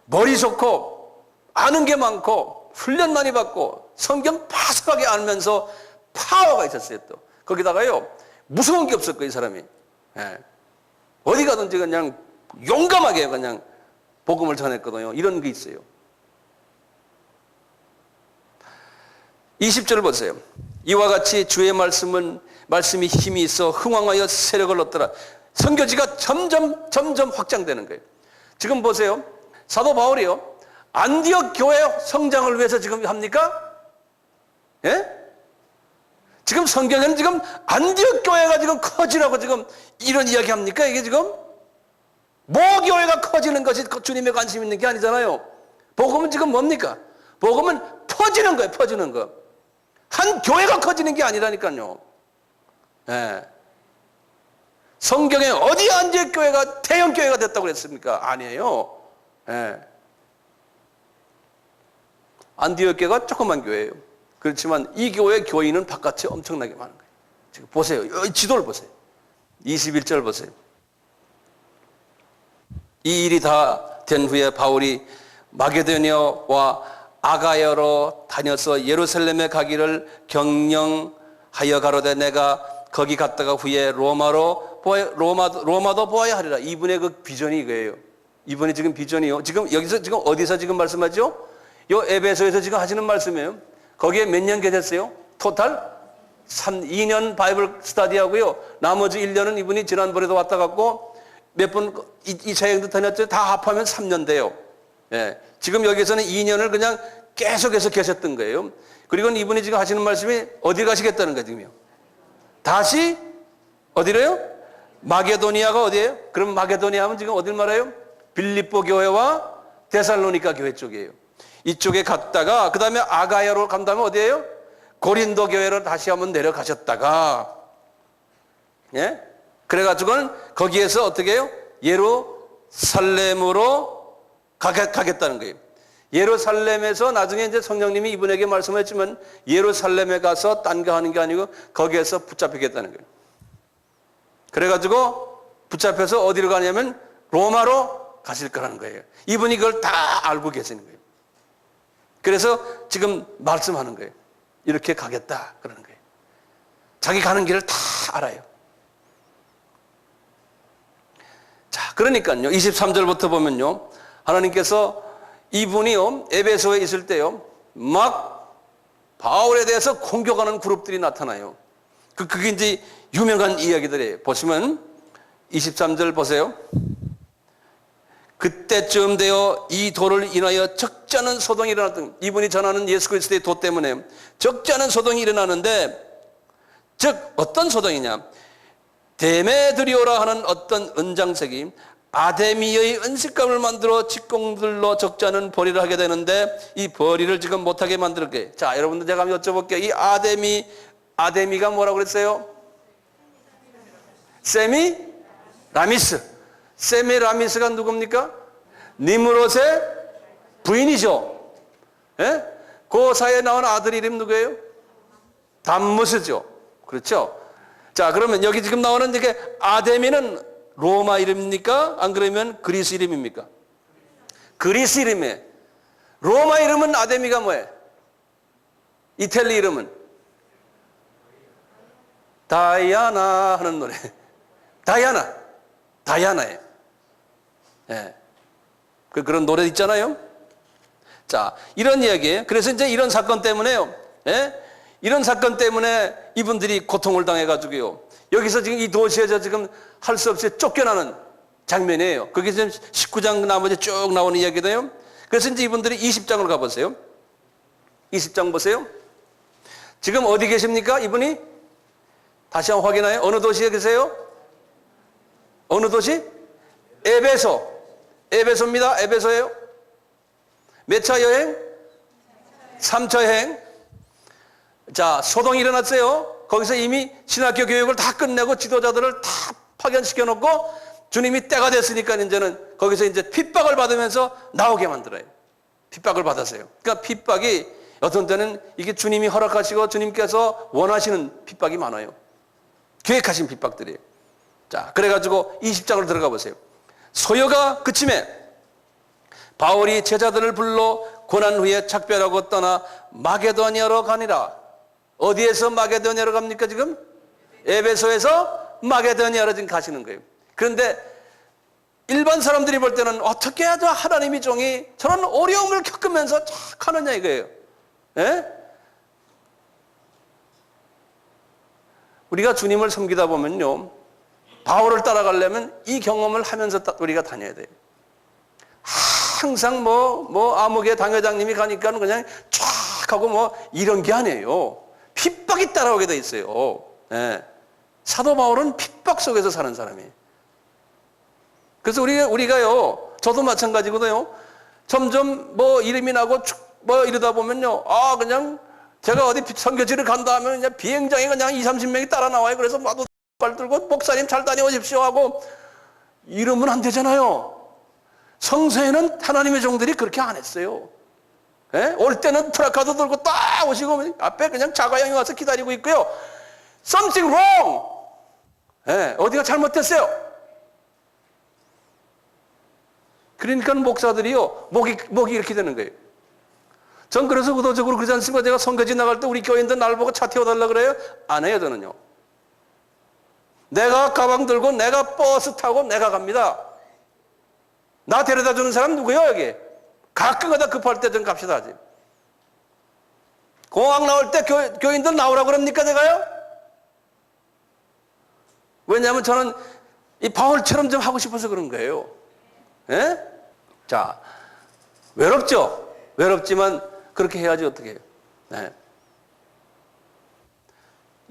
A: 머리 좋고, 아는 게 많고, 훈련 많이 받고, 성경 파삭하게 알면서 파워가 있었어요, 또. 거기다가요, 무서운 게 없었고, 이 사람이. 예. 어디 가든지 그냥 용감하게 그냥 복음을 전했거든요. 이런 게 있어요. 20절을 보세요. 이와 같이 주의 말씀이 힘이 있어 흥왕하여 세력을 얻더라. 선교지가 점점 확장되는 거예요. 지금 보세요. 사도 바울이요, 안디옥 교회 성장을 위해서 지금 합니까? 예? 지금 성경에는 지금 안디옥 교회가 지금 커지라고 지금 이런 이야기 합니까? 이게 지금 모 교회가 커지는 것이 주님의 관심 있는 게 아니잖아요. 복음은 지금 뭡니까? 복음은 퍼지는 거예요. 퍼지는 거. 한 교회가 커지는 게 아니라니까요. 예. 성경에 어디 안디옥 교회가 대형 교회가 됐다고 그랬습니까? 아니에요. 예. 안디옥 교회가 조그만 교회예요. 그렇지만 이 교회 교인은 바깥에 엄청나게 많은 거예요. 지금 보세요. 이 지도를 보세요. 21절 보세요. 이 일이 다 된 후에 바울이 마게도냐와 아가야로 다녀서 예루살렘에 가기를 경영하여 가로되 내가 거기 갔다가 후에 로마도 보아야 하리라. 이분의 그 비전이 이거예요. 이분의 지금 비전이요. 지금 여기서 지금 어디서 지금 말씀하죠? 요 에베소에서 지금 하시는 말씀이에요. 거기에 몇 년 계셨어요? 토탈 2년 바이블 스터디 하고요. 나머지 1년은 이분이 지난번에도 왔다 갔고 몇 번 2차 여행도 다녔죠. 다 합하면 3년 돼요. 예. 지금 여기서는 2년을 그냥 계속해서 계셨던 거예요. 그리고 이분이 지금 하시는 말씀이 어디 가시겠다는 거죠, 지금요. 다시 어디로요? 마게도니아가 어디예요? 그럼 마게도니아 하면 지금 어딜 말해요? 빌립보 교회와 데살로니가 교회 쪽이에요. 이쪽에 갔다가 그 다음에 아가야로 간다면 어디예요? 고린도 교회로 다시 한번 내려가셨다가, 예? 그래가지고는 거기에서 어떻게 해요? 예루살렘으로 가겠다는 거예요. 예루살렘에서 나중에 이제 성령님이 이분에게 말씀했지만 예루살렘에 가서 딴 거 하는 게 아니고 거기에서 붙잡히겠다는 거예요. 그래가지고 붙잡혀서 어디로 가냐면 로마로 가실 거라는 거예요. 이분이 그걸 다 알고 계시는 거예요. 그래서 지금 말씀하는 거예요. 이렇게 가겠다 그러는 거예요. 자기 가는 길을 다 알아요. 자, 그러니까요. 23절부터 보면요. 하나님께서 이분이요. 에베소에 있을 때요. 막 바울에 대해서 공격하는 그룹들이 나타나요. 그게 이제 유명한 이야기들이에요. 보시면 23절 보세요. 그때쯤 되어 이 도를 인하여 적지 않은 소동이 일어났던, 이분이 전하는 예수 그리스도의 도 때문에 적지 않은 소동이 일어나는데, 즉 어떤 소동이냐, 데메드리오라 하는 어떤 은장색이 아데미의 은식감을 만들어 직공들로 적지 않은 벌이를 하게 되는데 이 벌이를 지금 못하게 만들게. 자, 여러분들 제가 한번 여쭤볼게요. 이 아데미가 뭐라고 그랬어요? 세미라미스. 세미라미스가 누굽니까? 니므롯의 부인이죠. 예? 그 사이에 나온 아들 이름 누구예요? 담무스죠. 그렇죠? 자, 그러면 여기 지금 나오는 이게 아데미는 로마 이름입니까? 안 그러면 그리스 이름입니까? 그리스 이름이에요. 로마 이름은 아데미가 뭐예요? 이탈리 이름은 다이아나 하는 노래. 다이아나예요. 예. 그런 노래 있잖아요. 자, 이런 이야기예요. 그래서 이제 이런 사건 때문에요. 예? 이런 사건 때문에 이분들이 고통을 당해가지고요. 여기서 지금 이 도시에서 지금 할 수 없이 쫓겨나는 장면이에요. 그게 지금 19장 나머지 쭉 나오는 이야기예요. 그래서 이제 이분들이 20장으로 가보세요. 20장 보세요. 지금 어디 계십니까? 이분이? 다시 한번 확인해요. 어느 도시에 계세요? 어느 도시? 에베소. 에베소입니다. 에베소예요. 몇 차 여행? 3차 여행. 자, 소동이 일어났어요. 거기서 이미 신학교 교육을 다 끝내고 지도자들을 다 파견시켜 놓고 주님이 때가 됐으니까 이제는 거기서 이제 핍박을 받으면서 나오게 만들어요. 핍박을 받았어요. 그러니까 핍박이 어떤 때는 이게 주님이 허락하시고 주님께서 원하시는 핍박이 많아요. 계획하신 핍박들이에요. 자, 그래가지고 20장으로 들어가 보세요. 소요가 그침에 바울이 제자들을 불러 고난 후에 작별하고 떠나 마게도니아로 가니라. 어디에서 마게도니아로 갑니까 지금? 에베소에서 마게도니아로 지금 가시는 거예요. 그런데 일반 사람들이 볼 때는 어떻게 하죠? 하나님의 종이 저런 어려움을 겪으면서 착 하느냐 이거예요. 예? 우리가 주님을 섬기다 보면요, 바울을 따라가려면 이 경험을 하면서 우리가 다녀야 돼요. 항상 암흑의 당회장님이 가니까 그냥 쫙 하고 이런 게 아니에요. 핍박이 따라오게 돼 있어요. 예. 사도 바울은 핍박 속에서 사는 사람이에요. 그래서 우리가요, 저도 마찬가지거든요. 점점 이름이 나고 이러다 보면요, 그냥 제가 어디 선교지를 간다 하면 그냥 비행장에 그냥 20-30명이 따라 나와요. 그래서 나도 발 들고 목사님 잘 다녀오십시오 하고 이러면 안 되잖아요. 성서에는 하나님의 종들이 그렇게 안 했어요. 예? 올 때는 프라카드 들고 딱 오시고 앞에 그냥 자가용이 와서 기다리고 있고요. Something wrong! 예, 어디가 잘못됐어요? 그러니까 목사들이요, 목이 이렇게 되는 거예요. 전 그래서 의도적으로 그러지 않습니까? 제가 선거지 나갈 때 우리 교인들 날 보고 차 태워달라 그래요? 안 해요, 저는요. 내가 가방 들고 내가 버스 타고 내가 갑니다. 나 데려다 주는 사람 누구예요, 여기? 가끔가다 급할 때 좀 갑시다 하지. 공항 나올 때 교인들 나오라고 그럽니까, 제가요? 왜냐하면 저는 이 바울처럼 좀 하고 싶어서 그런 거예요. 예? 자, 외롭죠? 외롭지만 그렇게 해야지 어떻게 해요? 네.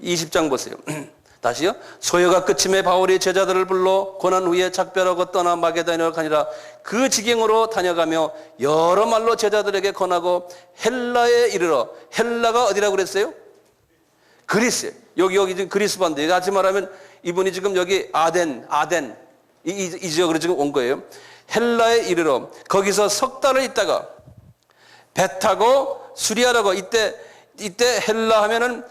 A: 20장 보세요. 다시요. 소요가 끝임에 바울이 제자들을 불러 고난 후에 작별하고 떠나 마게도냐로 가니라. 그 지경으로 다녀가며 여러 말로 제자들에게 권하고 헬라에 이르러. 헬라가 어디라고 그랬어요? 그리스. 여기 지금 그리스 반대. 다시 말하면 이분이 지금 여기 아덴 이 지역으로 지금 온 거예요. 헬라에 이르러 거기서 석 달을 있다가 배 타고 수리아라고. 이때 헬라 하면은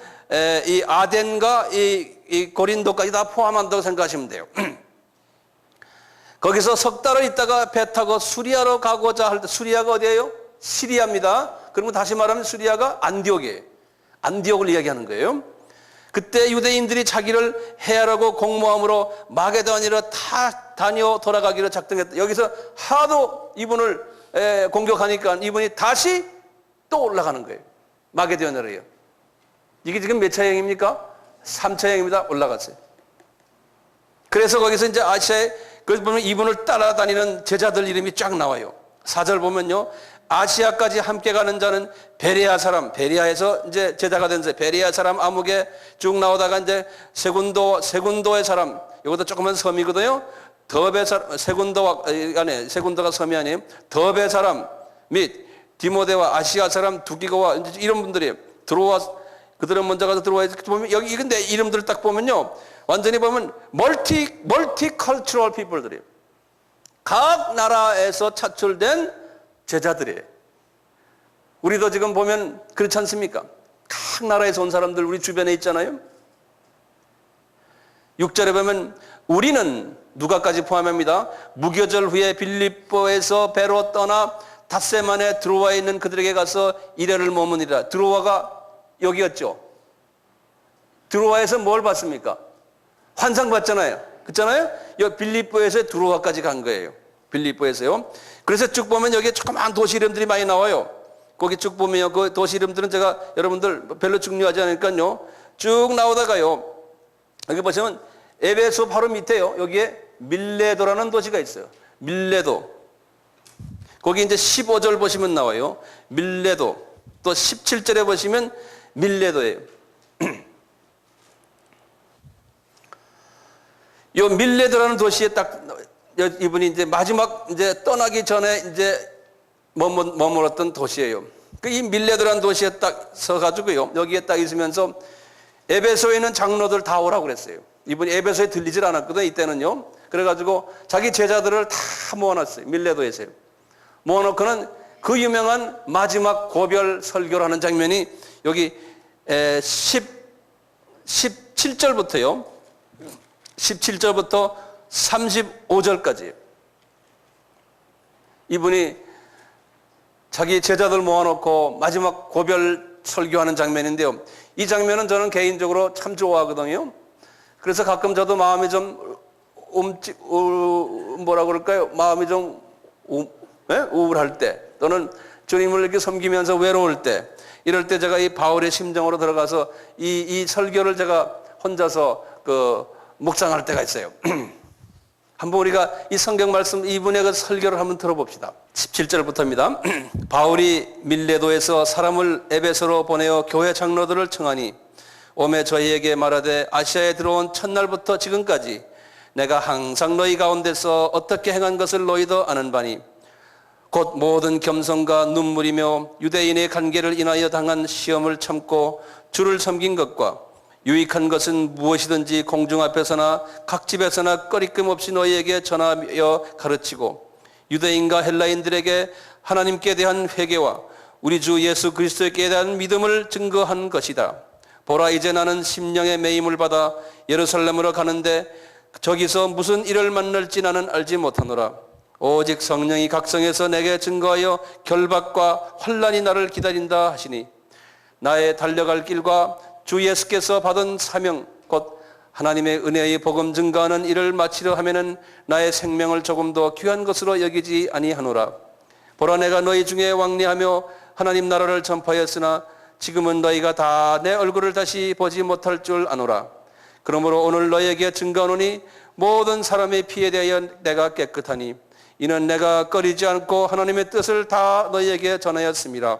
A: 이 아덴과 이 고린도까지 다 포함한다고 생각하시면 돼요. 거기서 석 달을 있다가 배 타고 수리아로 가고자 할 때, 수리아가 어디예요? 시리아입니다. 그러면 다시 말하면 수리아가 안디옥이에요. 안디옥을 이야기하는 거예요. 그때 유대인들이 자기를 해하라고 공모함으로 마게도냐로 다 다녀 돌아가기로 작정했다. 여기서 하도 이분을 공격하니까 이분이 다시 또 올라가는 거예요. 마게도냐로요. 이게 지금 몇 차 여행입니까? 3차 여행입니다. 올라갔어요. 그래서 거기서 이제 아시아에, 그래서 보면 이분을 따라다니는 제자들 이름이 쫙 나와요. 4절 보면요. 아시아까지 함께 가는 자는 베레아 사람, 베레아에서 이제 제자가 된 자, 베레아 사람 아무개 쭉 나오다가 이제 세군도의 사람, 이것도 조그만 섬이거든요. 더베 사람, 세군도가 섬이 아니에요. 더베 사람 및 디모데와 아시아 사람 두기고와 이런 분들이 들어와, 그들은 먼저 가서 들어와 보면 여기 근데 이름들 딱 보면요. 완전히 보면 멀티컬처럴 피플들이에요. 각 나라에서 차출된 제자들이에요. 우리도 지금 보면 그렇지 않습니까? 각 나라에서 온 사람들 우리 주변에 있잖아요. 6절에 보면 우리는 누가까지 포함합니다. 무교절 후에 빌립보에서 배로 떠나 닷새만에 드로아에 있는 그들에게 가서 이래를 머무니라. 드로아가 여기였죠. 드로아에서 뭘 봤습니까? 환상 봤잖아요. 그렇잖아요? 여기 빌립보에서 드로아까지 간 거예요. 빌립보에서요. 그래서 쭉 보면 여기에 조그마한 도시 이름들이 많이 나와요. 거기 쭉 보면요. 그 도시 이름들은 제가 여러분들 별로 중요하지 않으니까요. 쭉 나오다가요. 여기 보시면 에베소 바로 밑에요. 여기에 밀레도라는 도시가 있어요. 밀레도. 거기 이제 15절 보시면 나와요. 밀레도. 또 17절에 보시면 밀레도예요. 이 밀레도라는 도시에 딱 이분이 이제 마지막 이제 떠나기 전에 이제 머물렀던 도시예요. 이 밀레도라는 도시에 딱 서가지고요. 여기에 딱 있으면서 에베소에 있는 장로들 다 오라고 그랬어요. 이분이 에베소에 들리질 않았거든요. 이때는요. 그래가지고 자기 제자들을 다 모아놨어요. 밀레도에서요. 모아놓고는 그 유명한 마지막 고별 설교를 하는 장면이 여기 17절부터요. 17절부터 35절까지예요. 이분이 자기 제자들 모아놓고 마지막 고별 설교하는 장면인데요. 이 장면은 저는 개인적으로 참 좋아하거든요. 그래서 가끔 저도 마음이 좀 뭐라 그럴까요? 마음이 좀 우울할 때, 또는 주님을 이렇게 섬기면서 외로울 때, 이럴 때 제가 이 바울의 심정으로 들어가서 이 설교를 제가 혼자서 묵상할 때가 있어요. 한번 우리가 이 성경 말씀 이분의 그 설교를 한번 들어봅시다. 17절부터입니다. 바울이 밀레도에서 사람을 에베소로 보내어 교회 장로들을 청하니 오매 저희에게 말하되 아시아에 들어온 첫날부터 지금까지 내가 항상 너희 가운데서 어떻게 행한 것을 너희도 아는 바니 곧 모든 겸손과 눈물이며 유대인의 관계를 인하여 당한 시험을 참고 주를 섬긴 것과 유익한 것은 무엇이든지 공중 앞에서나 각 집에서나 꺼리낌 없이 너희에게 전하여 가르치고 유대인과 헬라인들에게 하나님께 대한 회개와 우리 주 예수 그리스도께 대한 믿음을 증거한 것이다. 보라 이제 나는 심령의 매임을 받아 예루살렘으로 가는데 저기서 무슨 일을 만날지 나는 알지 못하노라. 오직 성령이 각성해서 내게 증거하여 결박과 환난이 나를 기다린다 하시니 나의 달려갈 길과 주 예수께서 받은 사명 곧 하나님의 은혜의 복음 증거하는 일을 마치려 하면은 나의 생명을 조금 더 귀한 것으로 여기지 아니하노라. 보라 내가 너희 중에 왕래하며 하나님 나라를 전파하였으나 지금은 너희가 다 내 얼굴을 다시 보지 못할 줄 아노라. 그러므로 오늘 너희에게 증거하노니 모든 사람의 피에 대하여 내가 깨끗하니 이는 내가 꺼리지 않고 하나님의 뜻을 다 너희에게 전하였습니다.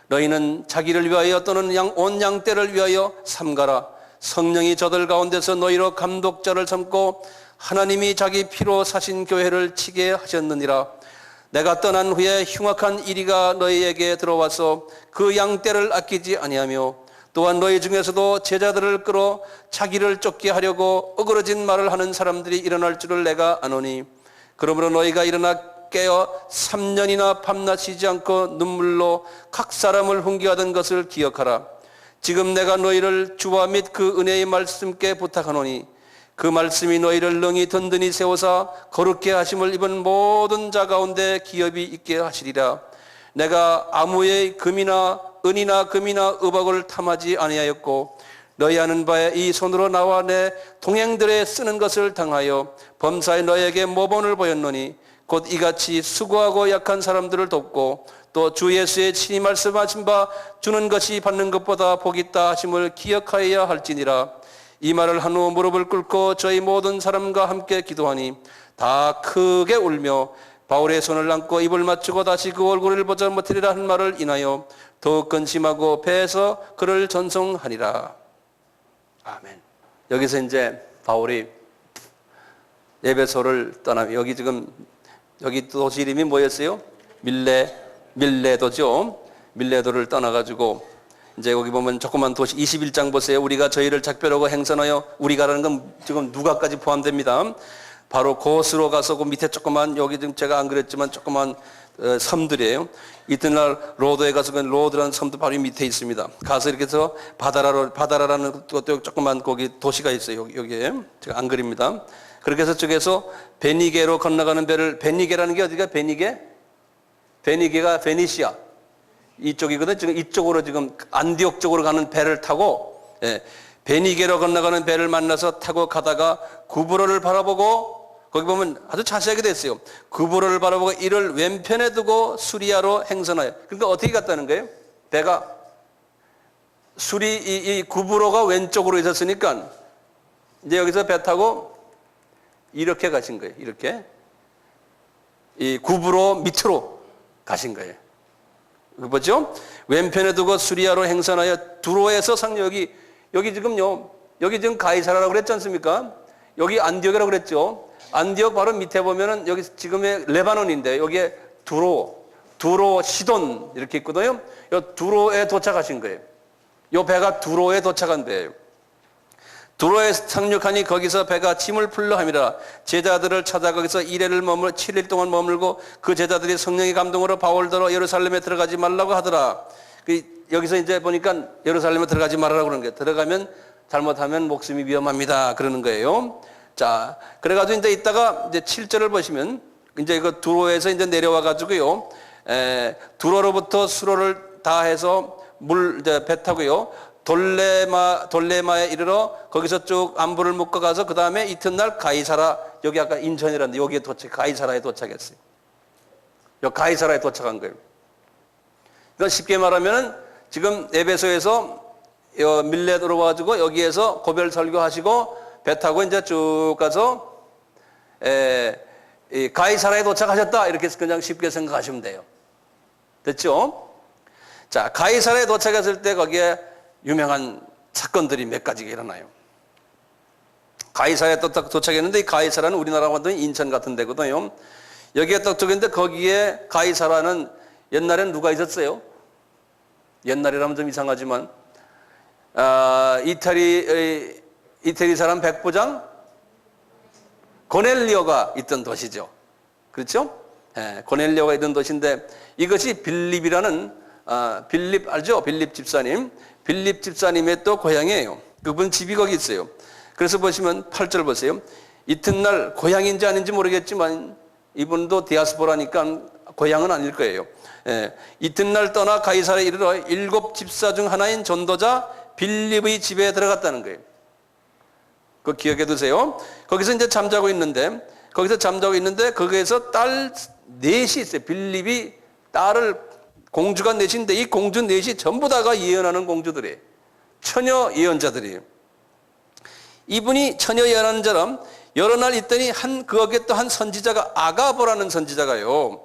A: 너희는 자기를 위하여 또는 온 양떼를 위하여 삼가라. 성령이 저들 가운데서 너희로 감독자를 삼고 하나님이 자기 피로 사신 교회를 치게 하셨느니라. 내가 떠난 후에 흉악한 이리가 너희에게 들어와서 그 양떼를 아끼지 아니하며 또한 너희 중에서도 제자들을 끌어 자기를 쫓게 하려고 어그러진 말을 하는 사람들이 일어날 줄을 내가 아노니 그러므로 너희가 일어나 깨어 3년이나 밤낮 쉬지 않고 눈물로 각 사람을 훈계하던 것을 기억하라. 지금 내가 너희를 주와 및 그 은혜의 말씀께 부탁하노니 그 말씀이 너희를 능히 든든히 세워서 거룩게 하심을 입은 모든 자 가운데 기업이 있게 하시리라. 내가 아무의 금이나 은이나 금이나 의복을 탐하지 아니하였고 너희 아는 바에 이 손으로 나와 내 동행들에 쓰는 것을 당하여 범사에 너희에게 모본을 보였노니 곧 이같이 수고하고 약한 사람들을 돕고 또 주 예수의 친히 말씀하신 바 주는 것이 받는 것보다 복이 있다 하심을 기억하여야 할지니라. 이 말을 한 후 무릎을 꿇고 저희 모든 사람과 함께 기도하니 다 크게 울며 바울의 손을 안고 입을 맞추고 다시 그 얼굴을 보자 못하리라 한 말을 인하여 더욱 근심하고 배에서 그를 전송하니라. 아멘. 여기서 이제 바울이 에베소를 떠나며 여기 도시 이름이 뭐였어요? 밀레도죠. 밀레도를 떠나가지고 이제 여기 보면 조그만 도시 21장 보세요. 우리가 저희를 작별하고 행선하여 우리가라는 건 지금 누가까지 포함됩니다. 바로 곳으로 가서 그 밑에 조그만 여기 지금 제가 안 그랬지만 조그만 섬들이에요. 이튿날 로드에 가서 그 로드라는 섬도 바로 밑에 있습니다. 가서 이렇게 해서 바다라라는 것도 조그만 거기 도시가 있어요. 여기에 제가 안 그립니다. 그렇게 해서 저기에서 베니게로 건너가는 배를 베니게라는 게 어디가 베니게가 베니시아 이쪽이거든. 지금 이쪽으로 지금 안디옥 쪽으로 가는 배를 타고 베니게로 건너가는 배를 만나서 타고 가다가 구브로를 바라보고 거기 보면 아주 자세하게 됐어요. 구브로를 바라보고 이를 왼편에 두고 수리아로 행선하여. 그러니까 어떻게 갔다는 거예요? 배가 이 구브로가 왼쪽으로 있었으니까 이제 여기서 배 타고 이렇게 가신 거예요. 이렇게 이 구브로 밑으로 가신 거예요. 뭐죠? 왼편에 두고 수리아로 행선하여 두로에서 여기 지금 가이사라라고 그랬지 않습니까? 여기 안디옥이라고 그랬죠. 안디옥 바로 밑에 보면은 여기 지금의 레바논인데 여기에 두로 시돈 이렇게 있거든요. 이 두로에 도착하신 거예요. 이 배가 두로에 도착한 배예요. 두로에 상륙하니 거기서 배가 짐을 풀러 함이라. 제자들을 찾아 거기서 7일 동안 머물고 그 제자들이 성령의 감동으로 바울더러 예루살렘에 들어가지 말라고 하더라. 여기서 이제 보니까 예루살렘에 들어가지 말라고 그러는 거예요. 들어가면 잘못하면 목숨이 위험합니다. 그러는 거예요. 자, 그래가지고 이제 이따가 이제 7절을 보시면 이제 그 두로에서 이제 내려와 가지고요. 두로로부터 수로를 다 해서 배 타고요. 돌레마에 이르러 거기서 쭉 안부를 묻고 가서 그 다음에 이튿날 가이사라, 여기 아까 인천이라는데 여기에 가이사라에 도착했어요. 여기 가이사라에 도착한 거예요. 그러니까 쉽게 말하면 지금 에베소에서 밀레도로 와가지고 여기에서 고별 설교하시고 배 타고 이제 쭉 가서 가이사라에 도착하셨다 이렇게 그냥 쉽게 생각하시면 돼요. 됐죠? 자, 가이사라에 도착했을 때 거기에 유명한 사건들이 몇 가지가 일어나요. 가이사라에 도착했는데 이 가이사라는 우리나라와 완전히 인천 같은 데거든요. 여기에 도착했는데 거기에 가이사라는 옛날엔 누가 있었어요? 옛날이라면 좀 이상하지만 이태리 사람 백부장 고넬리오가 있던 도시죠. 그렇죠? 고넬리오가 있던 도시인데 이것이 빌립이라는 빌립 알죠? 빌립 집사님. 빌립 집사님의 또 고향이에요. 그분 집이 거기 있어요. 그래서 보시면 8절 보세요. 이튿날 고향인지 아닌지 모르겠지만 이분도 디아스포라니까 고향은 아닐 거예요. 이튿날 떠나 가이사라에 이르러 7 집사 중 하나인 전도자 빌립의 집에 들어갔다는 거예요. 그거 기억해 두세요. 거기서 이제 잠자고 있는데 거기에서 딸 넷이 있어요. 빌립이 딸을 공주가 넷인데 이 공주 넷이 전부 다가 예언하는 공주들이에요. 처녀 예언자들이에요. 이분이 처녀 예언하는 자람 여러 날 있더니 거기에 또 한 선지자가 아가보라는 선지자가요.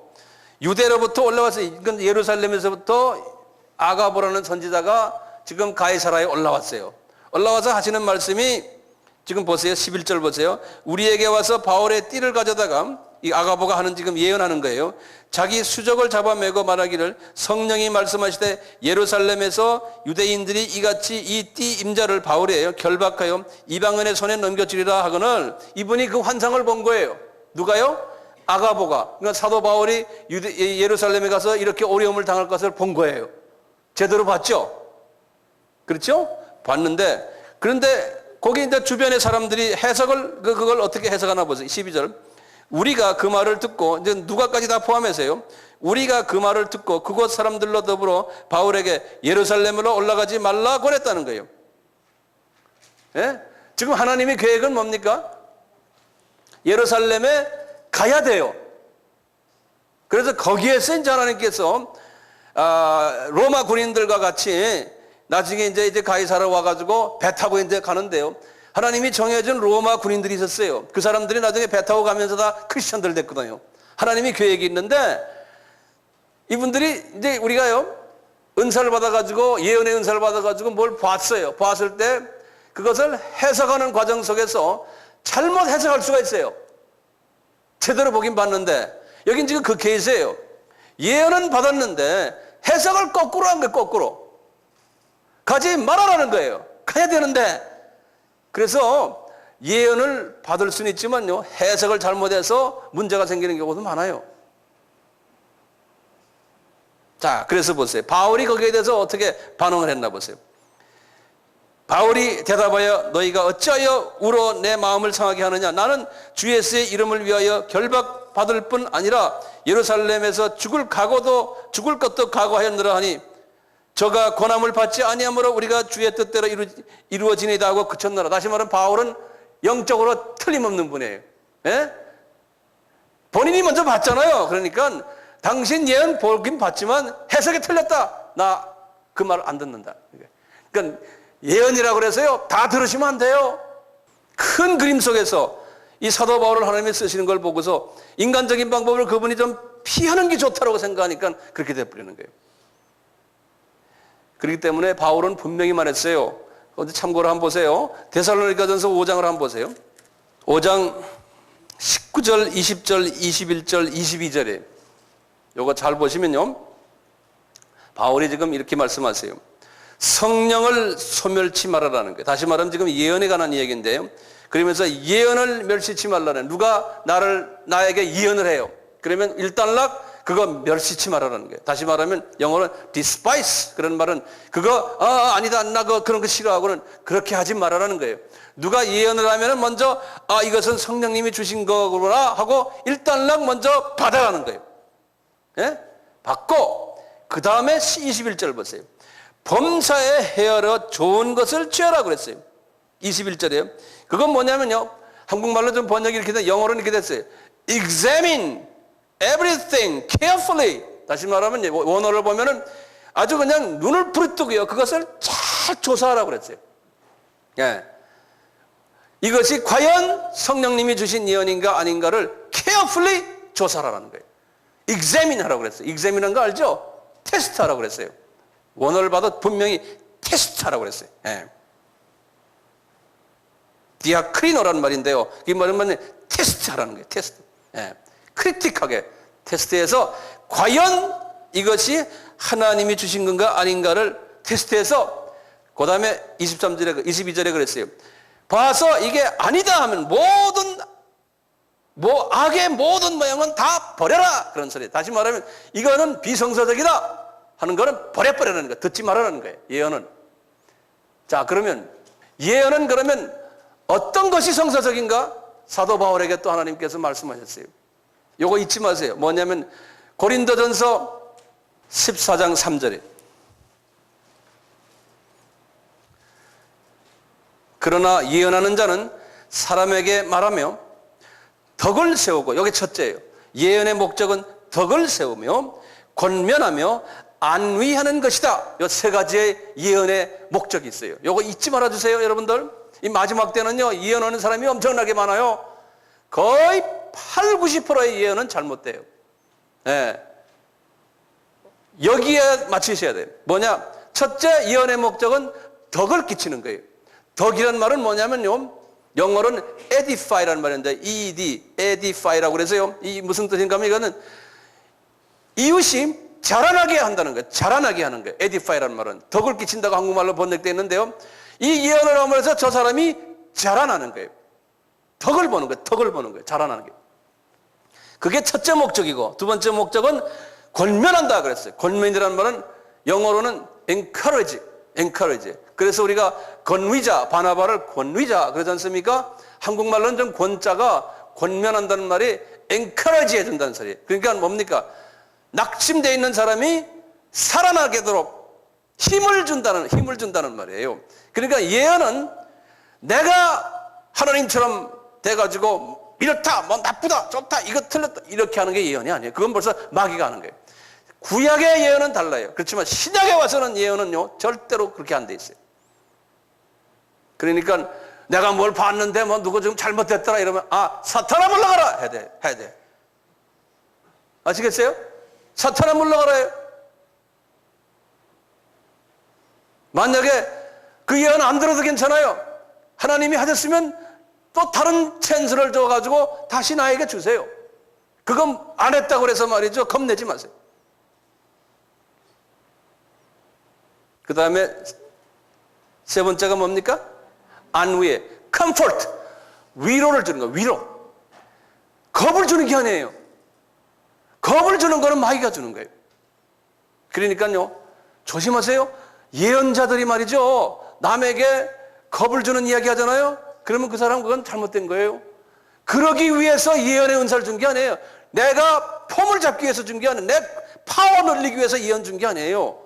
A: 유대로부터 올라와서 이건 예루살렘에서부터 아가보라는 선지자가 지금 가이사라에 올라왔어요. 올라와서 하시는 말씀이 지금 보세요. 11절 보세요. 우리에게 와서 바울의 띠를 가져다가 이 아가보가 하는 지금 예언하는 거예요. 자기 수족을 잡아매고 말하기를 성령이 말씀하시되 예루살렘에서 유대인들이 이같이 이 띠 임자를 바울이에요. 결박하여 이방인의 손에 넘겨주리라 하거늘 이분이 그 환상을 본 거예요. 누가요? 아가보가. 그러니까 사도 바울이 예루살렘에 가서 이렇게 어려움을 당할 것을 본 거예요. 제대로 봤죠? 그렇죠? 봤는데 그런데 거기 이제 주변의 사람들이 해석을 그걸 어떻게 해석하나 보세요. 12절. 우리가 그 말을 듣고 이제 누가까지 다 포함해서요. 우리가 그 말을 듣고 그곳 사람들로 더불어 바울에게 예루살렘으로 올라가지 말라 권했다는 거예요. 예? 지금 하나님의 계획은 뭡니까? 예루살렘에 가야 돼요. 그래서 거기에서 이제 하나님께서 로마 군인들과 같이 나중에 이제 가이사르 와가지고 배 타고 이제 가는데요. 하나님이 정해준 로마 군인들이 있었어요. 그 사람들이 나중에 배 타고 가면서 다 크리스천들 됐거든요. 하나님이 계획이 있는데 이분들이 이제 우리가요 은사를 받아가지고 예언의 은사를 받아가지고 뭘 봤어요. 봤을 때 그것을 해석하는 과정 속에서 잘못 해석할 수가 있어요. 제대로 보긴 봤는데 여긴 지금 그 케이스예요. 예언은 받았는데 해석을 거꾸로 한 거예요. 거꾸로. 가지 말아라는 거예요. 가야 되는데. 그래서 예언을 받을 수는 있지만요. 해석을 잘못해서 문제가 생기는 경우도 많아요. 자, 그래서 보세요. 바울이 거기에 대해서 어떻게 반응을 했나 보세요. 바울이 대답하여 너희가 어찌하여 울어 내 마음을 상하게 하느냐. 나는 주 예수의 이름을 위하여 결박받을 뿐 아니라 예루살렘에서 죽을 것도 각오하였느라 하니 저가 권함을 받지 아니하므로 우리가 주의 뜻대로 이루어지니이다 하고 그쳤노라. 다시 말하면 바울은 영적으로 틀림없는 분이에요. 예? 본인이 먼저 봤잖아요. 그러니까 당신 예언 보긴 봤지만 해석이 틀렸다. 나 그 말 안 듣는다. 그러니까 예언이라고 그래서요. 다 들으시면 안 돼요. 큰 그림 속에서 이 사도 바울을 하나님이 쓰시는 걸 보고서 인간적인 방법을 그분이 좀 피하는 게 좋다고 생각하니까 그렇게 돼버리는 거예요. 그렇기 때문에 바울은 분명히 말했어요. 어디 참고로 한번 보세요. 데살로니가전서 5장을 한번 보세요. 5장 19절, 20절, 21절, 22절에 이거 잘 보시면요. 바울이 지금 이렇게 말씀하세요. 성령을 소멸치 말아라는 거예요. 다시 말하면 지금 예언에 관한 이야기인데요. 그러면서 예언을 멸시치 말라는 누가 나에게 예언을 해요. 그러면 일단락 그거 멸시치 말아라는 거예요. 다시 말하면 영어로는 despise 그런 말은 그거 아니다 나 그런 거 싫어하고는 그렇게 하지 말아라는 거예요. 누가 예언을 하면은 먼저 이것은 성령님이 주신 거구나 하고 일단락 먼저 받아가는 거예요. 예? 받고 그 다음에 21절 보세요. 범사에 헤아려 좋은 것을 취하라 그랬어요. 21절이에요. 그건 뭐냐면요. 한국말로 좀 번역이 이렇게 돼 영어로는 이렇게 됐어요. Examine everything carefully. 다시 말하면 원어를 보면은 아주 그냥 눈을 부릅뜨고요. 그것을 잘 조사하라고 그랬어요. 예. 이것이 과연 성령님이 주신 예언인가 아닌가를 carefully 조사하라는 거예요. examine 하라고 그랬어요. examine한 거 알죠? 테스트 하라고 그랬어요. 원어를 봐도 분명히 테스트 하라고 그랬어요. 예. 디아크리노라는 말인데요. 이 말은 테스트 하라는 거예요. 테스트. 예. 크리틱하게 테스트해서 과연 이것이 하나님이 주신 건가 아닌가를 테스트해서 그 다음에 22절에 그랬어요. 봐서 이게 아니다 하면 악의 모든 모양은 다 버려라 그런 소리. 다시 말하면 이거는 비성서적이다 하는 거는 버려버리라는 거예요. 듣지 말라는 거예요. 예언은. 자, 그러면 예언은 그러면 어떤 것이 성서적인가? 사도 바울에게 또 하나님께서 말씀하셨어요. 요거 잊지 마세요. 뭐냐면 고린도전서 14장 3절에 그러나 예언하는 자는 사람에게 말하며 덕을 세우고, 여기 첫째예요. 예언의 목적은 덕을 세우며 권면하며 안위하는 것이다. 이 세 가지의 예언의 목적이 있어요. 요거 잊지 말아주세요, 여러분들. 이 마지막 때는요, 예언하는 사람이 엄청나게 많아요. 거의 8, 90%의 예언은 잘못돼요. 예. 여기에 맞추셔야 돼요. 뭐냐? 첫째, 예언의 목적은 덕을 끼치는 거예요. 덕이란 말은 뭐냐면요, 영어로는 edify라는 말인데 edify라고 그래서요, 이 무슨 뜻인가 하면 이거는 이웃이 자라나게 한다는 거예요. 자라나게 하는 거예요. edify라는 말은 덕을 끼친다고 한국말로 번역되어 있는데요, 이 예언을 하면서 저 사람이 자라나는 거예요. 덕을 보는 거예요. 덕을 보는 거예요. 자라나는 게. 그게 첫째 목적이고, 두 번째 목적은 권면한다 그랬어요. 권면이라는 말은 영어로는 encourage. 그래서 우리가 권위자, 바나바를 권위자 그러지 않습니까? 한국말로는 좀 권자가 권면한다는 말이 encourage 해준다는 소리예요. 그러니까 뭡니까? 낙심되어 있는 사람이 살아나게 되도록 힘을 준다는 말이에요. 그러니까 예언은 내가 하나님처럼 돼가지고 이렇다, 뭐 나쁘다, 좋다, 이거 틀렸다 이렇게 하는 게 예언이 아니에요. 그건 벌써 마귀가 하는 거예요. 구약의 예언은 달라요. 그렇지만 신약에 와서는 예언은요, 절대로 그렇게 안 돼 있어요. 그러니까 내가 뭘 봤는데 뭐 누구 좀 잘못됐더라 이러면, 아, 사탄아 물러가라 해야 돼. 아시겠어요? 사탄아 물러가라요. 만약에 그 예언 안 들어도 괜찮아요. 하나님이 하셨으면 또 다른 찬스를 줘가지고 다시 나에게 주세요. 그건 안 했다고 그래서 말이죠, 겁내지 마세요. 그 다음에 세 번째가 뭡니까? 안위에 comfort, 위로를 주는 거예요. 위로. 겁을 주는 게 아니에요. 겁을 주는 거는 마귀가 주는 거예요. 그러니까요, 조심하세요. 예언자들이 말이죠, 남에게 겁을 주는 이야기 하잖아요. 그러면 그 사람 그건 잘못된 거예요. 그러기 위해서 예언의 은사를 준 게 아니에요. 내가 폼을 잡기 위해서 준 게 아니에요. 내 파워 늘리기 위해서 예언 준 게 아니에요.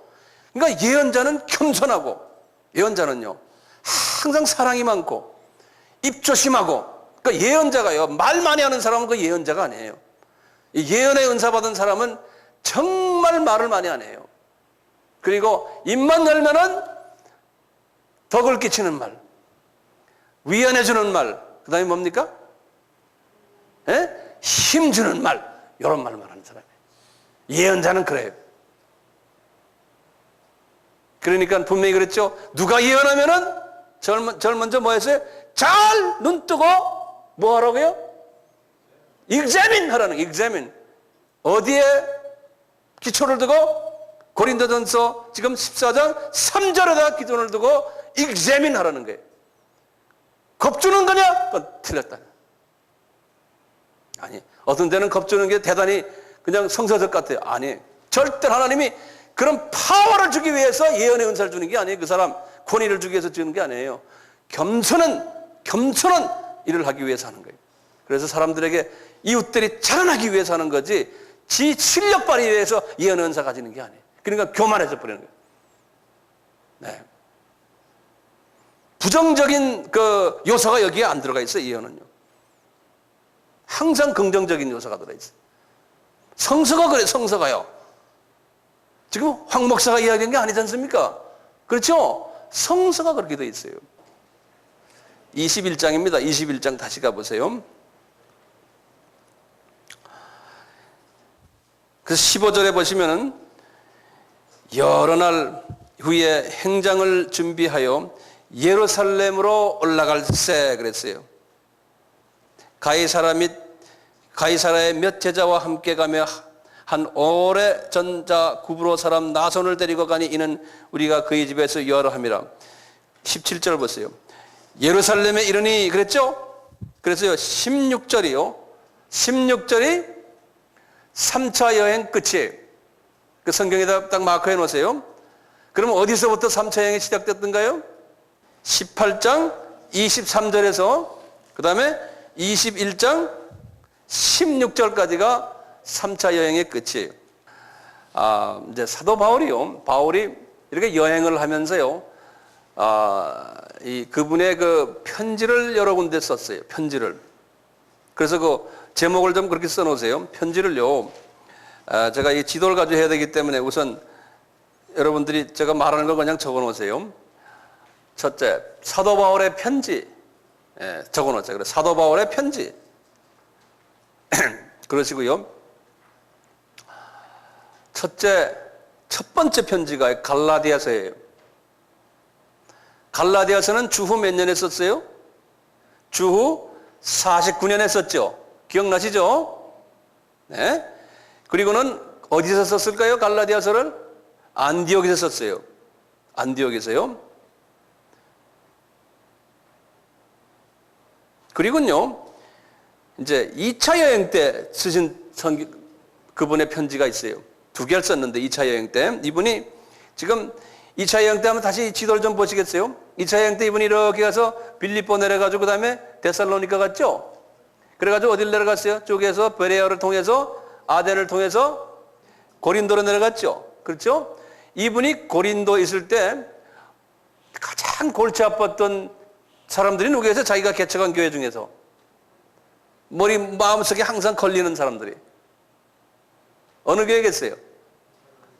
A: 그러니까 예언자는 겸손하고, 예언자는요 항상 사랑이 많고 입조심하고, 그러니까 예언자가요 말 많이 하는 사람은 그 예언자가 아니에요. 예언의 은사 받은 사람은 정말 말을 많이 안 해요. 그리고 입만 열면은 덕을 끼치는 말, 위안해 주는 말, 그 다음에 뭡니까? 힘 주는 말, 이런 말만 하는 사람이에요. 예언자는 그래요. 그러니까 분명히 그랬죠. 누가 예언하면은 제일 먼저 뭐 했어요? 잘 눈 뜨고 뭐 하라고요? examine 하라는 거예요. examine. 어디에 기초를 두고? 고린도전서 지금 14장 3절에다 기준을 두고 examine 하라는 거예요. 겁주는 거냐? 그건 틀렸다. 아니, 어떤 데는 겁주는 게 대단히 그냥 성서적 같아요. 아니, 절대 하나님이 그런 파워를 주기 위해서 예언의 은사를 주는 게 아니에요. 그 사람 권위를 주기 위해서 주는 게 아니에요. 겸손한 일을 하기 위해서 하는 거예요. 그래서 사람들에게 이웃들이 자라나기 위해서 하는 거지, 지 실력 발휘에 위해서 예언의 은사 가지는 게 아니에요. 그러니까 교만해져 버리는 거예요. 네. 부정적인 그 요소가 여기에 안 들어가 있어요. 예언은요 항상 긍정적인 요소가 들어있어요. 성서가 그래요. 성서가요 지금 황 목사가 이야기한 게 아니지 않습니까? 그렇죠? 성서가 그렇게 되어 있어요. 21장입니다. 21장 다시 가보세요. 그래서 15절에 보시면은 여러 날 후에 행장을 준비하여 예루살렘으로 올라갈세 그랬어요. 가이사라의 몇 제자와 함께 가며 한 오래 전자 구브로 사람 나손을 데리고 가니 이는 우리가 그의 집에서 여러함이라. 17절 보세요. 예루살렘에 이르니 그랬죠? 그래서요 16절이 3차 여행 끝이에요. 그 성경에다 딱 마크해 놓으세요. 그럼 어디서부터 3차 여행이 시작됐던가요? 18장 23절에서 그 다음에 21장 16절까지가 3차 여행의 끝이에요. 이제 사도 바울이 이렇게 여행을 하면서요, 그분의 그 편지를 여러 군데 썼어요. 편지를. 그래서 그 제목을 좀 그렇게 써놓으세요. 편지를요, 제가 이 지도를 가지고 해야 되기 때문에 우선 여러분들이 제가 말하는 걸 그냥 적어 놓으세요. 첫째, 사도 바울의 편지. 적어 놓자. 그래, 사도 바울의 편지. 그러시고요. 첫 번째 편지가 갈라디아서예요. 갈라디아서는 주후 몇 년에 썼어요? 주후 49년에 썼죠. 기억나시죠? 네. 그리고는 어디서 썼을까요? 갈라디아서를 안디옥에서 썼어요. 안디옥에서요. 그리고요, 이제 2차 여행 때 쓰신 그분의 편지가 있어요. 2개를 썼는데 2차 여행 때 이분이 지금 2차 여행 때 하면 다시 지도를 좀 보시겠어요? 2차 여행 때 이분이 이렇게 가서 빌립보 내려가지고 그 다음에 데살로니가 갔죠? 그래가지고 어딜 내려갔어요? 쪽에서 베레아를 통해서 아덴을 통해서 고린도로 내려갔죠? 그렇죠? 이분이 고린도에 있을 때 가장 골치 아팠던 사람들이 누구였어요? 자기가 개척한 교회 중에서 마음속에 항상 걸리는 사람들이 어느 교회겠어요?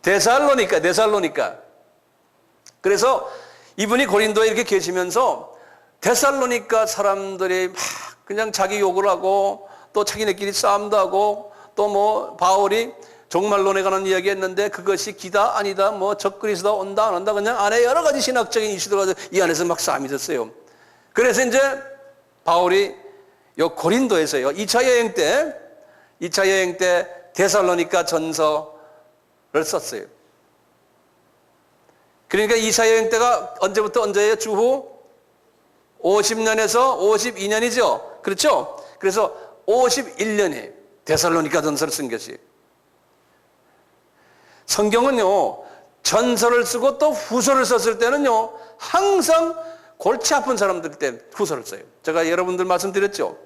A: 데살로니가. 그래서 이분이 고린도에 이렇게 계시면서 데살로니가 사람들이 막 그냥 자기 욕을 하고 또 자기네끼리 싸움도 하고 또 뭐 바울이 종말론에 관한 이야기 했는데 그것이 기다 아니다 뭐 적그리스도 온다 안 온다 그냥 안에 여러 가지 신학적인 이슈들가 이 안에서 막 싸움이 있었어요. 그래서 이제 바울이 요 고린도에서요 2차 여행 때 데살로니가 전서를 썼어요. 그러니까 2차 여행 때가 언제부터 언제예요? 주후 50년에서 52년이죠. 그렇죠? 그래서 51년에 데살로니가 전서를 쓴 것이. 성경은요, 전서를 쓰고 또 후서를 썼을 때는요, 항상 골치 아픈 사람들 때 후서를 써요. 제가 여러분들 말씀드렸죠.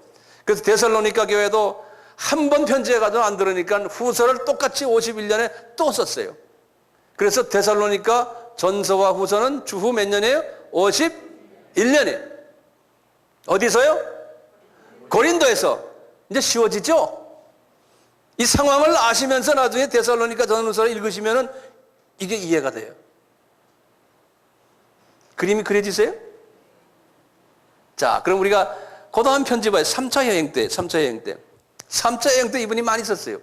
A: 그래서 데살로니가 교회도 한 번 편지해가지고 안 들으니까 후서를 똑같이 51년에 또 썼어요. 그래서 데살로니가 전서와 후서는 주후 몇 년이에요? 51년이에요. 어디서요? 고린도에서. 이제 쉬워지죠? 이 상황을 아시면서 나중에 데살로니가 전후서를 읽으시면은 이게 이해가 돼요. 그림이 그려지세요? 자, 그럼 우리가 그 다음 편지 봐요. 3차 여행 때. 3차 여행 때 이분이 많이 썼어요.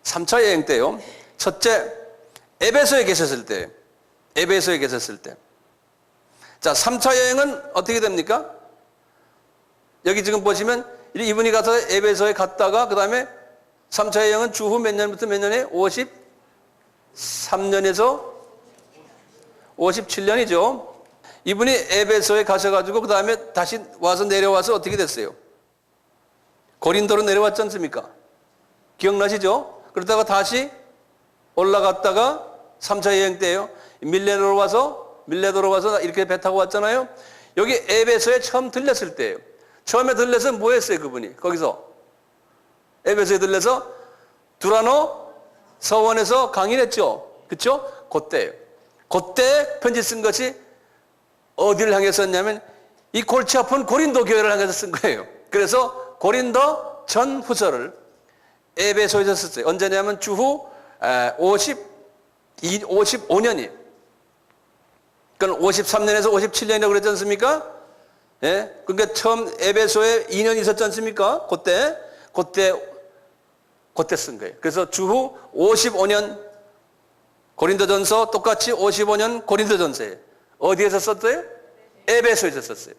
A: 3차 여행 때요. 첫째, 에베소에 계셨을 때. 자, 3차 여행은 어떻게 됩니까? 여기 지금 보시면 이분이 가서 에베소에 갔다가 그 다음에 3차 여행은 주후 몇 년부터 몇 년에? 53년에서 57년이죠. 이분이 에베소에 가셔가지고 그 다음에 다시 와서 내려와서 어떻게 됐어요? 고린도로 내려왔지 않습니까? 기억나시죠? 그러다가 다시 올라갔다가 3차 여행 때예요. 밀레도로 와서 이렇게 배 타고 왔잖아요. 여기 에베소에 처음 들렸을 때예요. 처음에 들려서 뭐 했어요, 그분이? 거기서 에베소에 들려서 두라노 서원에서 강의를 했죠. 그렇죠? 그때예요. 그때 편지 쓴 것이 어디를 향해 썼냐면 이 골치 아픈 고린도 교회를 향해서 쓴 거예요. 그래서 고린도 전 후서를 에베소에서 썼어요. 언제냐면 주후 55년이에요. 그러니까 53년에서 57년이라고 그랬지 않습니까? 예? 그러니까 처음 에베소에 2년 있었지 않습니까? 그때 쓴 거예요. 그래서 주후 55년 고린도전서 똑같이 55년 고린도전서예요. 어디에서 썼어요? 에베소에서 썼어요.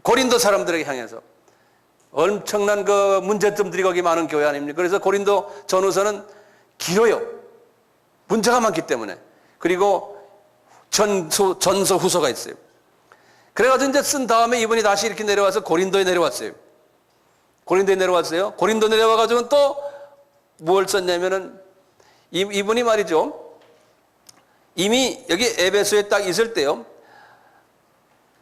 A: 고린도 사람들에게 향해서. 엄청난 그 문제점들이 거기 많은 교회 아닙니까? 그래서 고린도 전후서는 길어요. 문제가 많기 때문에. 그리고 전서 후서가 있어요. 그래가지고 이제 쓴 다음에 이분이 다시 이렇게 내려와서 고린도에 내려왔어요. 고린도 내려와가지고 또 뭘 썼냐면은 이분이 말이죠. 이미 여기 에베소에 딱 있을 때요.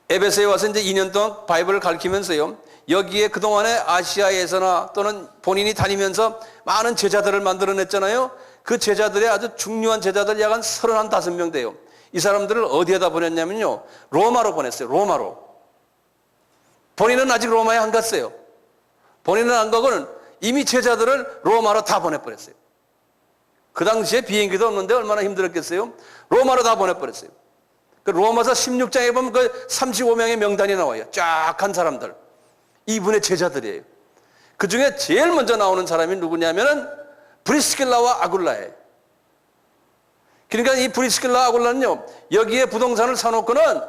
A: 에베소에 와서 이제 2년 동안 바이블을 가르치면서요. 여기에 그동안에 아시아에서나 또는 본인이 다니면서 많은 제자들을 만들어냈잖아요. 그 제자들의 아주 중요한 제자들 약 한 35명 돼요. 이 사람들을 어디에다 보냈냐면요. 로마로 보냈어요. 로마로. 본인은 아직 로마에 안 갔어요. 본인은 안 가고는 이미 제자들을 로마로 다 보내버렸어요. 그 당시에 비행기도 없는데 얼마나 힘들었겠어요? 로마로 다 보내버렸어요. 그 로마서 16장에 보면 그 35명의 명단이 나와요. 쫙 한 사람들. 이분의 제자들이에요. 그 중에 제일 먼저 나오는 사람이 누구냐면은 브리스길라와 아굴라예요. 그러니까 이 브리스길라 아굴라는요, 여기에 부동산을 사놓고는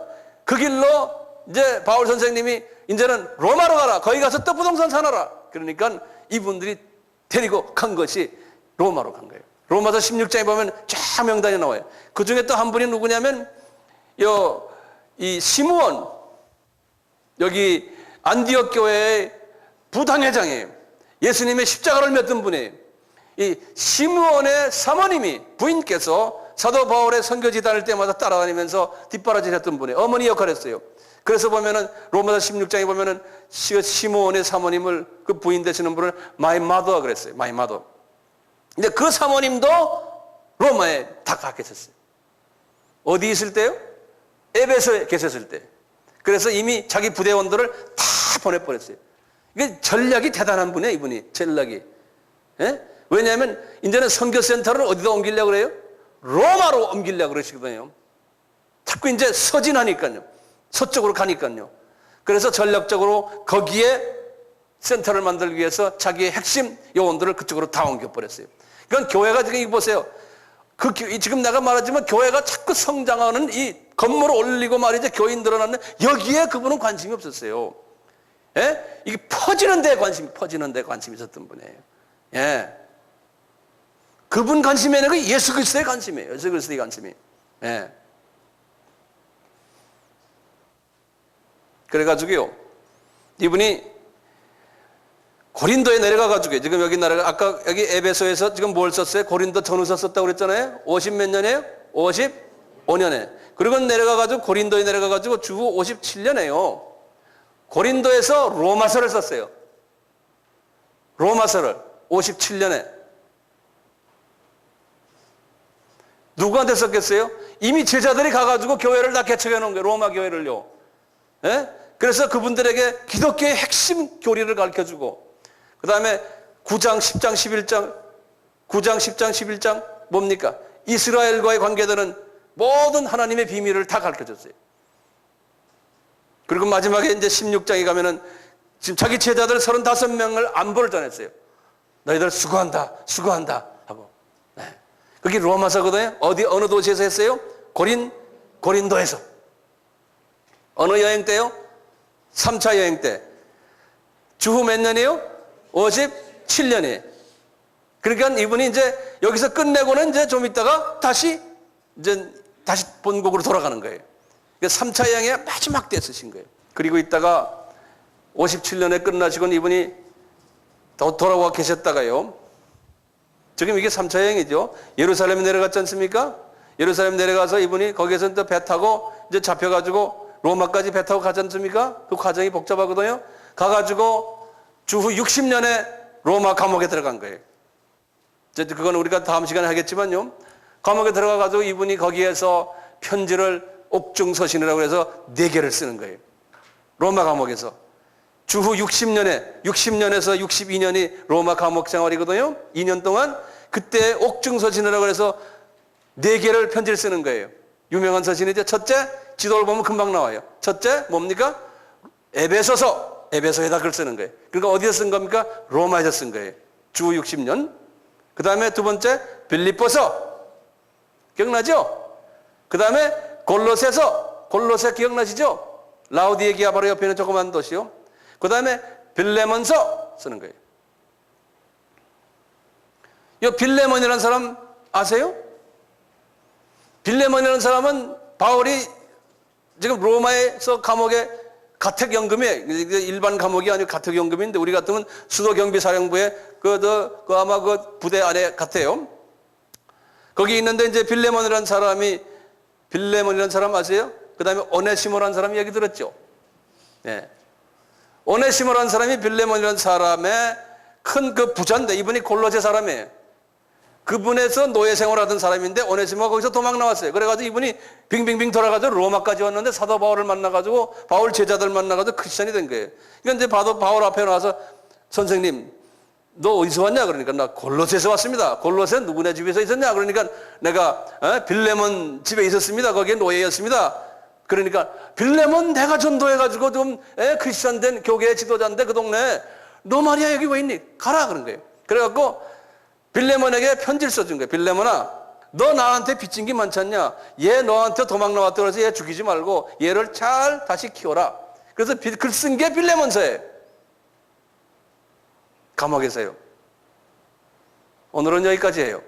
A: 그 길로 이제 바울 선생님이 이제는 로마로 가라. 거기 가서 또 부동산 사놔라. 그러니까 이분들이 데리고 간 것이 로마로 간 거예요. 로마서 16장에 보면 쫙 명단이 나와요. 그 중에 또 한 분이 누구냐면 이 시므온, 여기 안디옥 교회의 부당회장이에요. 예수님의 십자가를 맺던 분이에요. 이 시므온의 사모님이, 부인께서 사도 바울의 선교지 다닐 때마다 따라다니면서 뒷바라지를 했던 분이에요. 어머니 역할을 했어요. 그래서 보면은 로마서 16장에 보면은 시므온의 사모님을, 그 부인 되시는 분을 마이 마더가 그랬어요. 마이 마더. 근데 그 사모님도 로마에 다 가 계셨어요. 어디 있을 때요? 에베소에 계셨을 때. 그래서 이미 자기 부대원들을 다 보내버렸어요. 이게 전략이 대단한 분이에요, 이분이. 전략이. 예? 왜냐하면 이제는 선교센터를 어디다 옮기려고 그래요? 로마로 옮기려고 그러시거든요. 자꾸 이제 서진하니까요. 서쪽으로 가니까요. 그래서 전략적으로 거기에 센터를 만들기 위해서 자기의 핵심 요원들을 그쪽으로 다 옮겨버렸어요. 그러니까 교회가 지금 이거 보세요. 지금 내가 말하지만 교회가 자꾸 성장하는 이 건물을 올리고 말이죠. 교인 늘어나는 여기에 그분은 관심이 없었어요. 예? 이게 퍼지는 데 관심이 있었던 분이에요. 예. 그분 관심이 아니라 예수 그리스도의 관심이에요. 예수 그리스도의 관심이. 예. 그래가지고요, 이분이 고린도에 내려가가지고, 지금 여기 나라가, 아까 여기 에베소에서 지금 뭘 썼어요? 고린도 전후서 썼다고 그랬잖아요? 50 몇 년이에요? 55년에. 그리고 내려가가지고, 고린도에 내려가가지고 주후 57년에요. 고린도에서 로마서를 썼어요. 로마서를 57년에. 누구한테 썼겠어요? 이미 제자들이 가가지고 교회를 다 개척해 놓은 거예요. 로마 교회를요. 예? 그래서 그분들에게 기독교의 핵심 교리를 가르쳐주고, 그 다음에 9장, 10장, 11장, 9장, 10장, 11장, 뭡니까? 이스라엘과의 관계되는 모든 하나님의 비밀을 다 가르쳐줬어요. 그리고 마지막에 이제 16장에 가면은 지금 자기 제자들 35명을 안보를 전했어요. 너희들 수고한다, 수고한다 하고. 네. 그게 로마서거든요. 어느 도시에서 했어요? 고린도에서. 어느 여행 때요? 3차 여행 때. 주후 몇 년이에요? 57년이에요. 그러니까 이분이 이제 여기서 끝내고는 이제 좀 있다가 다시 본국으로 돌아가는 거예요. 그러니까 3차 여행의 마지막 때 쓰신 거예요. 그리고 있다가 57년에 끝나시고는 이분이 돌아와 계셨다가요. 지금 이게 3차 여행이죠. 예루살렘에 내려갔지 않습니까? 예루살렘 내려가서 이분이 거기에서 또 배 타고 이제 잡혀가지고 로마까지 배 타고 가지 않습니까? 그 과정이 복잡하거든요. 가가지고 주후 60년에 로마 감옥에 들어간 거예요. 이제 그건 우리가 다음 시간에 하겠지만요. 감옥에 들어가가지고 이분이 거기에서 편지를 옥중서신이라고 해서 4개를 쓰는 거예요. 로마 감옥에서. 주후 60년에서 62년이 로마 감옥 생활이거든요. 2년 동안 그때 옥중서신이라고 해서 4개를 편지를 쓰는 거예요. 유명한 서신이죠. 첫째, 지도를 보면 금방 나와요. 첫째, 뭡니까? 에베소에다 글 쓰는 거예요. 그러니까 어디서 쓴 겁니까? 로마에서 쓴 거예요. 주 60년. 그 다음에 두 번째, 빌립보서. 기억나죠? 그 다음에 골로새 기억나시죠? 라우디에기아 바로 옆에 있는 조그만 도시요. 그 다음에 빌레몬서 쓰는 거예요. 이 빌레몬이라는 사람 아세요? 빌레몬이라는 사람은 바울이 지금 로마에서 감옥에 가택연금이에요. 일반 감옥이 아니고 가택연금인데 우리 같으면 수도경비사령부의 아마 그 부대 안에 같아요. 거기 있는데 이제 빌레몬이라는 사람 아세요? 그 다음에 오네시모라는 사람 얘기 들었죠? 네. 오네시모라는 사람이 빌레몬이라는 사람의 큰 그 부자인데 이분이 골로새 사람이에요. 그분에서 노예 생활하던 사람인데 오네시모가 거기서 도망 나왔어요. 그래가지고 이분이 빙빙빙 돌아가지고 로마까지 왔는데 사도 바울을 만나가지고 바울 제자들 만나가지고 크리스천이 된 거예요. 그러니까 이제 바울 앞에 나와서 선생님 너 어디서 왔냐? 그러니까 나 골로새에서 왔습니다. 골로새 누구네 집에서 있었냐? 그러니까 내가 빌레몬 집에 있었습니다. 거기에 노예였습니다. 그러니까 빌레몬 내가 전도해가지고 좀 크리스천 된 교계의 지도자인데 그 동네에 너 말이야 여기 왜 있니? 가라 그런 거예요. 그래갖고 빌레몬에게 편지를 써준 거예요. 빌레몬아 너 나한테 빚진 게 많지 않냐? 얘 너한테 도망 나왔다 그래서 얘 죽이지 말고 얘를 잘 다시 키워라. 그래서 글 쓴 게 빌레몬서예요. 감옥에서요. 오늘은 여기까지 해요.